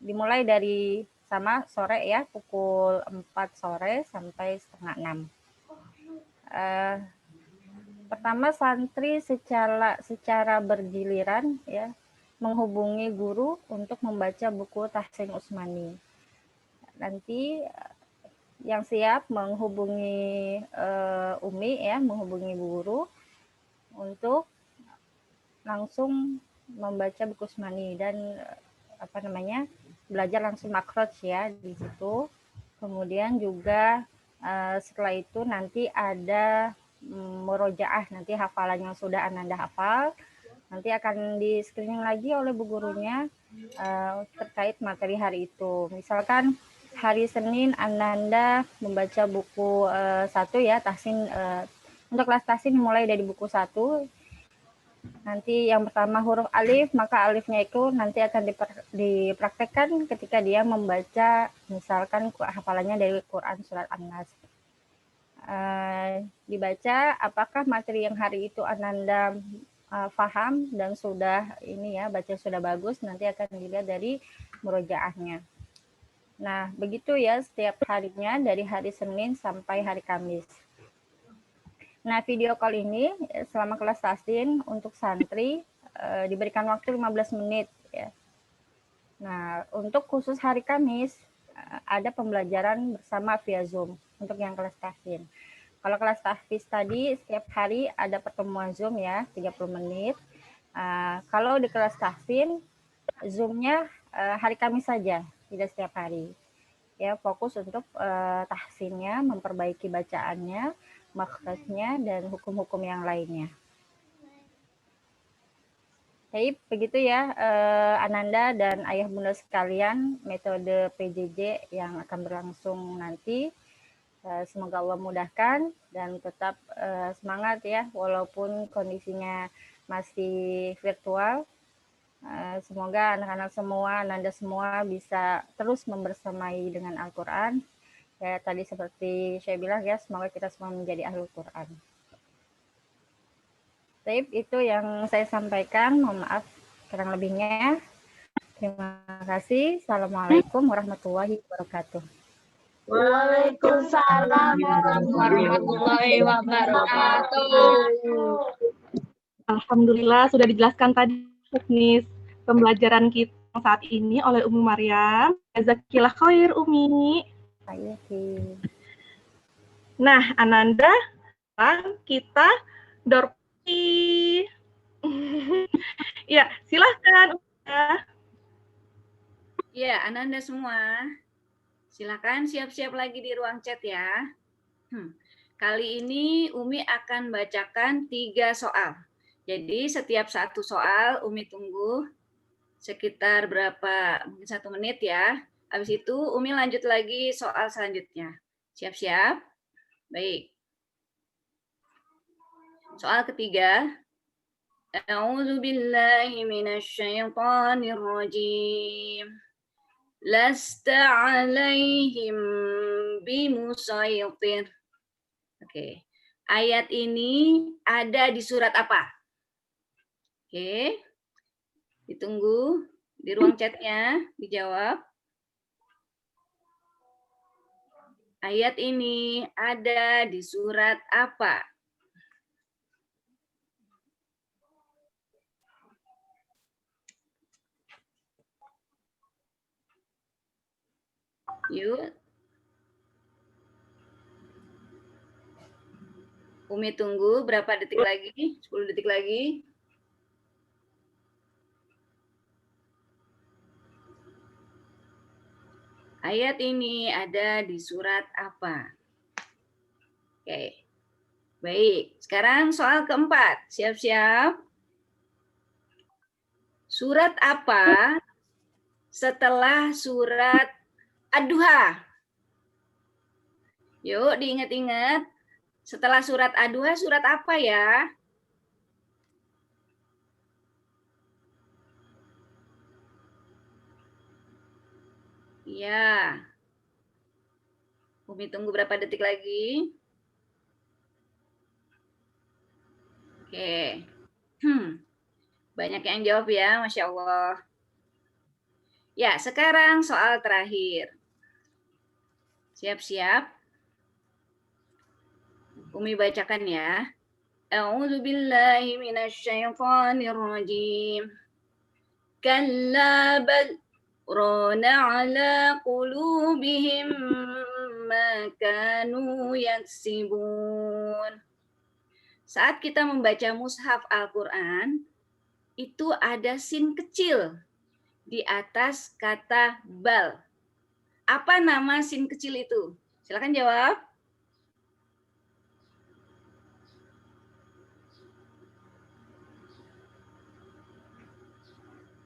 dimulai dari sama sore ya, pukul 4 sore sampai setengah 6. Pertama, santri secara bergiliran ya menghubungi guru untuk membaca buku Tahsin Usmani. Nanti yang siap menghubungi Umi ya, menghubungi guru untuk langsung membaca buku Usmani dan belajar langsung makhraj ya di situ. Kemudian juga setelah itu nanti ada murojaah, nanti hafalan yang sudah Ananda hafal nanti akan di screening lagi oleh bu gurunya terkait materi hari itu. Misalkan hari Senin Ananda membaca buku 1 ya, tahsin, untuk kelas tahsin mulai dari buku 1. Nanti yang pertama huruf alif, maka alifnya itu nanti akan dipraktekkan ketika dia membaca misalkan hafalannya dari Quran surat An-Nas. Dibaca apakah materi yang hari itu Ananda paham dan sudah ini ya, baca sudah bagus, nanti akan dilihat dari murojaahnya. Nah, begitu ya setiap harinya dari hari Senin sampai hari Kamis. Nah, video call ini selama kelas tahsin untuk santri diberikan waktu 15 menit ya. Nah, untuk khusus hari Kamis ada pembelajaran bersama via Zoom untuk yang kelas tahsin. Kalau kelas tahfiz tadi setiap hari ada pertemuan Zoom ya, 30 menit. Kalau di kelas tahsin Zoom-nya hari Kamis saja, tidak setiap hari. Ya, fokus untuk tahsinnya, memperbaiki bacaannya, makhrajnya, dan hukum-hukum yang lainnya. Baik, begitu ya Ananda dan ayah bunda sekalian, metode PJJ yang akan berlangsung nanti. Semoga Allah mudahkan dan tetap semangat ya, walaupun kondisinya masih virtual. Semoga anak-anak semua, Ananda semua bisa terus membersamai dengan Al-Quran. Ya, tadi seperti saya bilang ya, semoga kita semua menjadi ahli Quran. Baik, itu yang saya sampaikan. Mohon maaf kurang lebihnya. Terima kasih. Assalamualaikum warahmatullahi wabarakatuh. Waalaikumsalam warahmatullahi wabarakatuh. Alhamdulillah sudah dijelaskan tadi teknis pembelajaran kita saat ini oleh Umi Maryam. Jazakillah khair Umi. Nah, Ananda, kita dorpi. Ya, silahkan. Ya, Ananda semua. Silakan siap-siap lagi di ruang chat ya. Kali ini Umi akan bacakan 3 soal. Jadi setiap satu soal Umi tunggu sekitar berapa, mungkin 1 menit ya. Habis itu Umi lanjut lagi soal selanjutnya. Siap-siap? Baik. Soal ketiga. A'udzu billahi minasyaitonir rajim. Lasta 'alaihim bimusaitir. Oke. Ayat ini ada di surat apa? Oke. Ditunggu di ruang chatnya, dijawab. Ayat ini ada di surat apa? Yuk. Umi tunggu berapa detik lagi? 10 detik lagi. Ayat ini ada di surat apa? Oke. Baik, sekarang soal keempat. Siap-siap. Surat apa setelah surat Ad-Duha? Yuk diingat-ingat. Setelah surat Ad-Duha, surat apa ya? Ya. Umi tunggu berapa detik lagi? Oke. Banyak yang jawab ya, Masya Allah. Ya, sekarang soal terakhir. Siap-siap. Umi bacakan ya. A'udzu billahi minasyaitonir rajim. Kalla bal rana ala qulubihim ma kanu yaksibun. Saat kita membaca mushaf Al-Qur'an, itu ada sin kecil di atas kata bal. Apa nama sin kecil itu? Silakan jawab.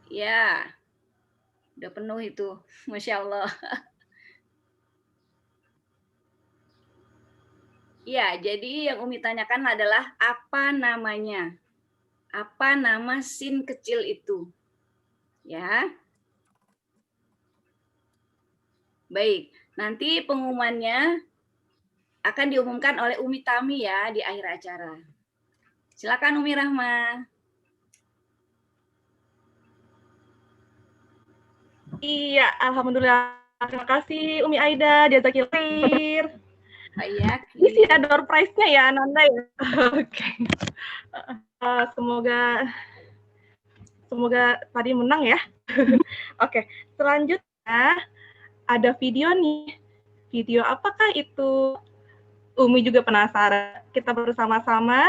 Ya, udah penuh itu. Masya Allah. Ya, jadi yang Umi tanyakan adalah apa namanya? Apa nama sin kecil itu? Ya. Baik, nanti pengumumannya akan diumumkan oleh Umi Tami ya di akhir acara. Silakan Umi Rahma. Iya, alhamdulillah. Terima kasih Umi Aida, jazakillah khair. Ini sih ada door prize-nya ya, Ananda ya. Oke. Semoga tadi menang ya. Oke, selanjutnya ada video nih. Video apakah itu? Umi juga penasaran. Kita bersama-sama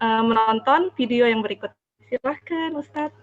menonton video yang berikut. Silahkan Ustadz.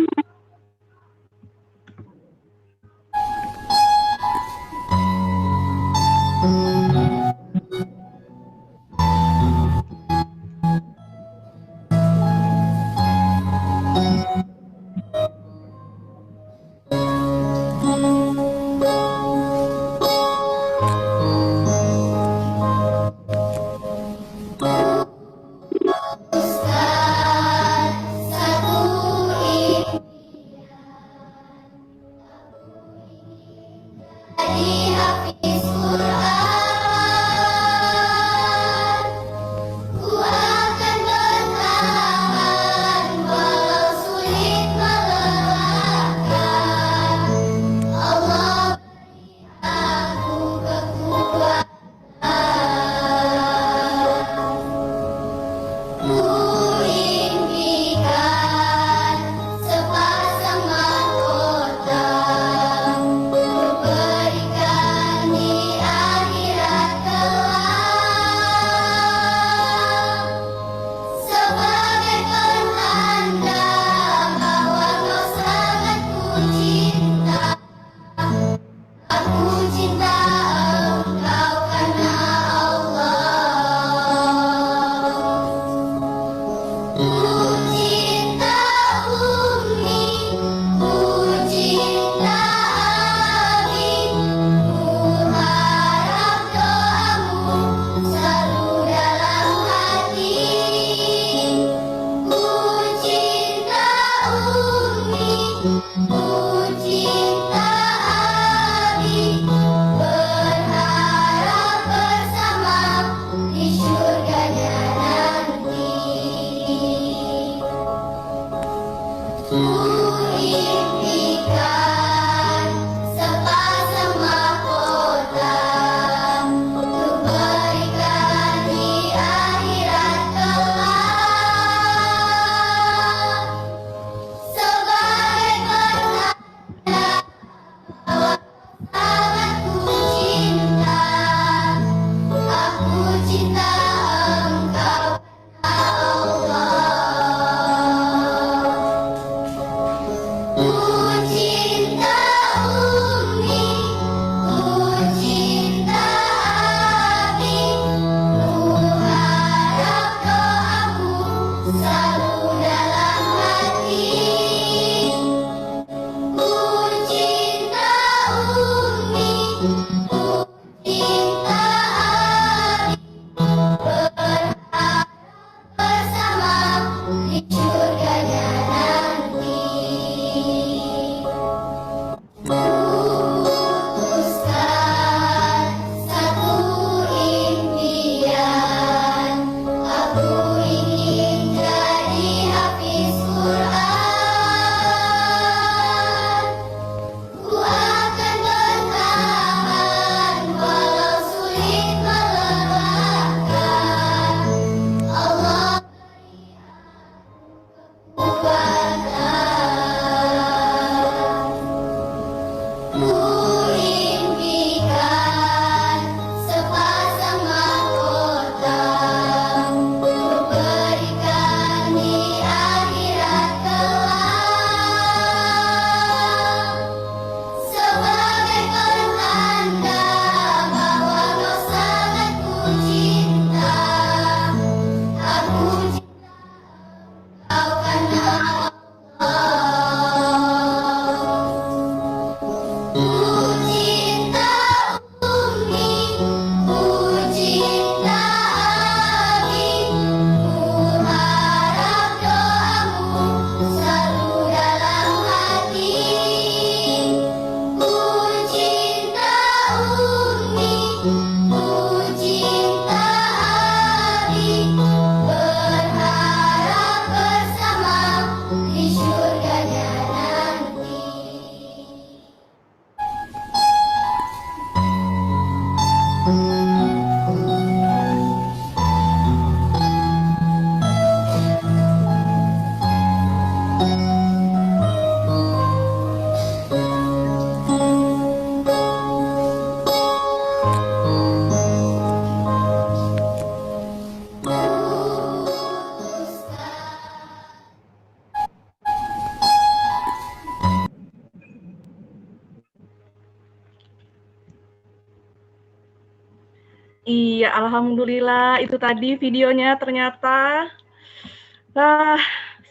alhamdulillah itu tadi videonya ternyata.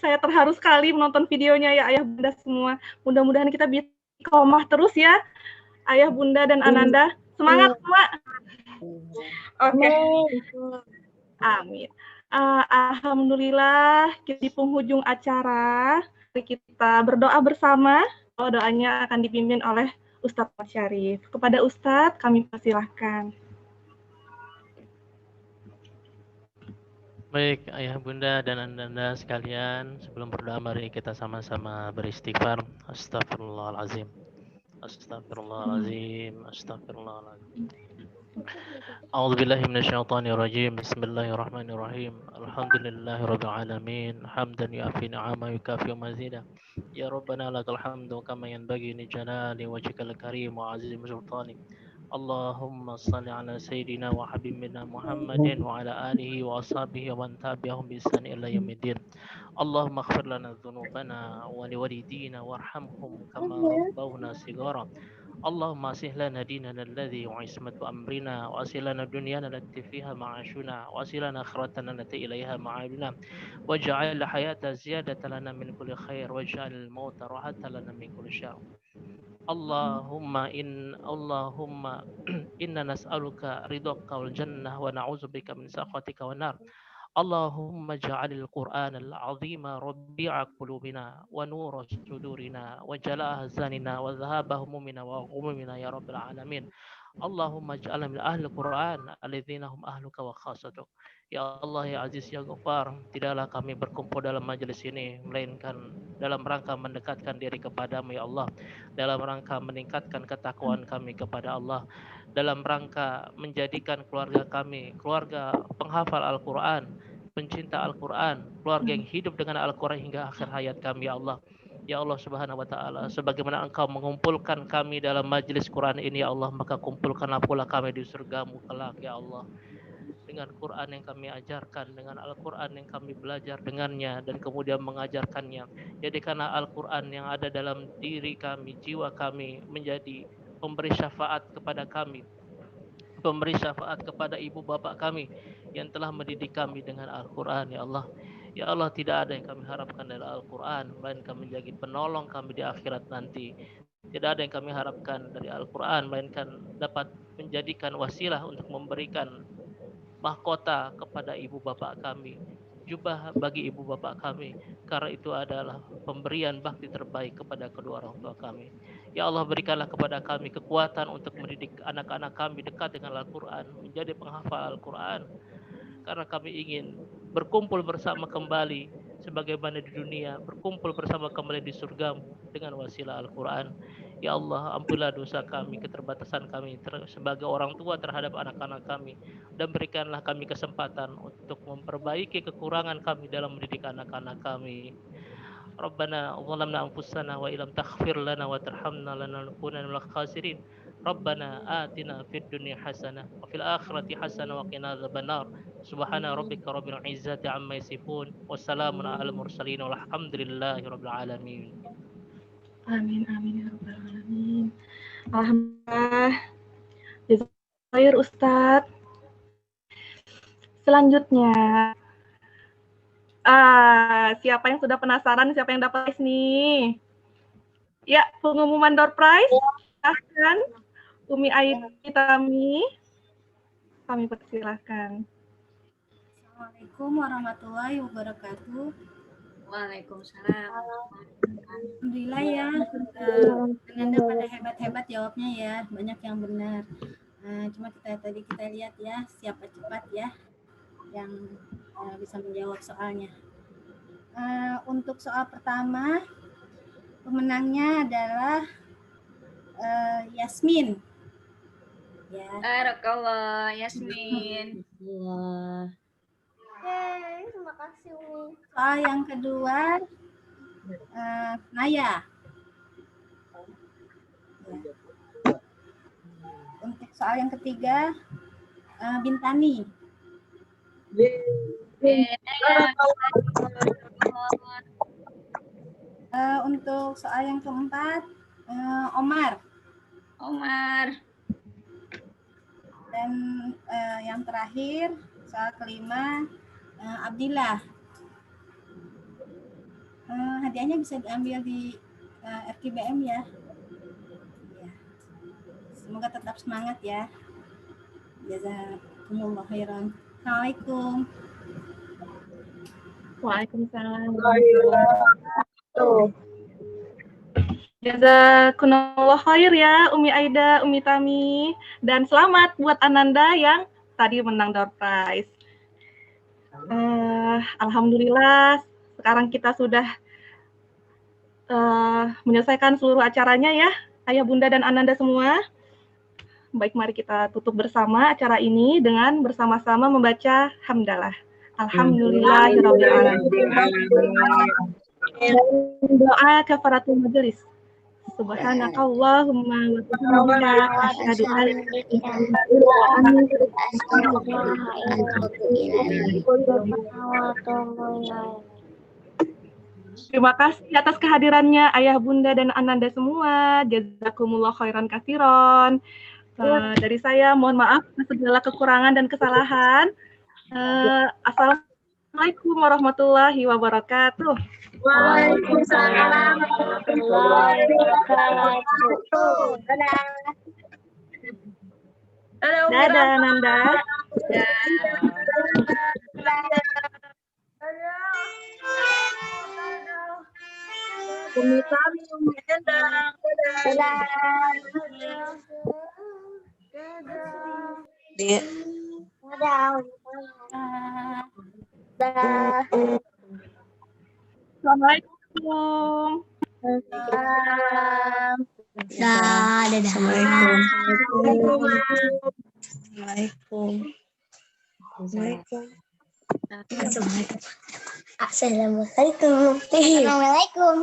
Saya terharu sekali menonton videonya ya ayah bunda semua. Mudah-mudahan kita bisa istiqomah terus ya, ayah bunda dan Ananda. Semangat semua. Oke. Amin. Alhamdulillah di penghujung acara kita berdoa bersama. Doanya akan dipimpin oleh Ustadz Ahmad Syarif. Kepada Ustadz kami persilahkan. Baik, ayah bunda dan anda sekalian, sebelum berdoa mari kita sama-sama beristighfar. Astagfirullahalazim. Astagfirullahalazim. Astagfirullahalazim. A'udzubillahi minasyaitonirrajim. Bismillahirrahmanirrahim. Alhamdulillahirabbil alamin. Hamdan yu'afi ni'ama yukafi mazida. Ya Rabbana lakal hamdu kama yanbaghi li jalali wajhikal karim wa azim sultanik. Allahumma salli ala sayyidina wa habibina Muhammadin wa ala alihi wa ashabihi wa man tabi'ahum bi ihsan ila yaumiddin. Allahumma ighfir lana dhunubana wa liwalidina warhamhum kama rabbawna shighara. اللهم أصلح لنا ديننا الذي وعصمة أمرنا وأصلح لنا دنيانا التي فيها معاشنا وأصلح لنا آخرتنا التي إليها معادنا واجعل الحياة زيادة لنا من كل خير واجعل الموت راحة لنا من كل شر اللهم إنا نسألك رضاك والجنة ونعوذ بك من سخطك والنار اللهم اجعل القرآن العظيم ربيع قلوبنا ونور صدورنا وجلاء أحزاننا وذهاب همومنا وغمومنا يا رب العالمين اللهم اجعلنا من أهل القرآن الذين هم أهلك وخاصتك. Ya Allah, ya Aziz, ya Ghaffar, tidaklah kami berkumpul dalam majelis ini melainkan dalam rangka mendekatkan diri kepadamu ya Allah, dalam rangka meningkatkan ketakwaan kami kepada Allah, dalam rangka menjadikan keluarga kami keluarga penghafal Al-Quran, pencinta Al-Quran, keluarga yang hidup dengan Al-Quran hingga akhir hayat kami ya Allah. Ya Allah Subhanahu wa taala, sebagaimana Engkau mengumpulkan kami dalam majelis Quran ini ya Allah, maka kumpulkanlah pula kami di surgamu kelak ya Allah. Dengan Quran yang kami ajarkan, dengan Al-Quran yang kami belajar dengannya dan kemudian mengajarkannya. Jadikanlah Al-Quran yang ada dalam diri kami, jiwa kami menjadi pemberi syafaat kepada kami, pemberi syafaat kepada ibu bapak kami yang telah mendidik kami dengan Al-Quran ya Allah. Ya Allah, tidak ada yang kami harapkan dari Al-Quran melainkan menjadi penolong kami di akhirat nanti. Tidak ada yang kami harapkan dari Al-Quran melainkan dapat menjadikan wasilah untuk memberikan mahkota kepada ibu bapak kami, jubah bagi ibu bapak kami, karena itu adalah pemberian bakti terbaik kepada kedua orang tua kami. Ya Allah, berikanlah kepada kami kekuatan untuk mendidik anak-anak kami dekat dengan Al-Quran, menjadi penghafal Al-Quran, karena kami ingin berkumpul bersama kembali sebagaimana di dunia, berkumpul bersama kembali di surgamu dengan wasilah Al-Quran. Ya Allah, ampunilah dosa kami, keterbatasan kami sebagai orang tua terhadap anak-anak kami, dan berikanlah kami kesempatan untuk memperbaiki kekurangan kami dalam mendidik anak-anak kami. Rabbana zalamna anfusana wa illam taghfir lana wa tarhamna lanakunanna minal khasirin. Rabbana atina fid dunya hasanah wa fil akhirati hasanah wa qina adzabannar. Subhana rabbika rabbil izzati amma yasifun wa salamun alal mursalin walhamdulillahi rabbil alamin. Amin amin ya rabbal alamin. Alhamdulillah. Jazakallahu Ustadz. Selanjutnya siapa yang sudah penasaran siapa yang dapat prize nih? Ya, pengumuman door prize. Silahkan Umi Aiti Tami. Kami persilahkan. Assalamualaikum warahmatullahi wabarakatuh. Waalaikumsalam. Alhamdulillah ya, Anda pada hebat-hebat jawabnya ya, banyak yang benar. Cuma kita lihat ya, siapa cepat ya yang bisa menjawab soalnya. Untuk soal pertama, pemenangnya adalah Yasmin. Ya. Barakallah, Yasmin. Oke, terima kasih Umi. Soal yang kedua, Naya. Ya. Untuk soal yang ketiga, Bintani. Untuk soal yang keempat, Omar. Dan yang terakhir, soal kelima, Abdillah. Hadiahnya bisa diambil di RKBM ya. Semoga tetap semangat ya. Jazakumullah khairan. Assalamualaikum. Waalaikumsalam. Jazakumullah khair ya Umi Aida, Umi Tami, dan selamat buat Ananda yang tadi menang door prize. Alhamdulillah sekarang kita sudah menyelesaikan seluruh acaranya ya, Ayah Bunda dan Ananda semua. Baik, mari kita tutup bersama acara ini dengan bersama-sama membaca hamdalah. Alhamdulillahirabbil alamin. Doa kafaratul majelis. Subhanakallahumma wa bihamdika asyhadu an la ilaha illa anta. Terima kasih atas kehadirannya Ayah Bunda dan Ananda semua. Jazakumullah khairan katsiran. Dari saya mohon maaf atas segala kekurangan dan kesalahan. Assalamualaikum warahmatullahi wabarakatuh. Waalaikumsalam warahmatullahi wabarakatuh. Dadah Ananda. Umi Tami, Umi Endang. Assalamualaikum. Assalamualaikum.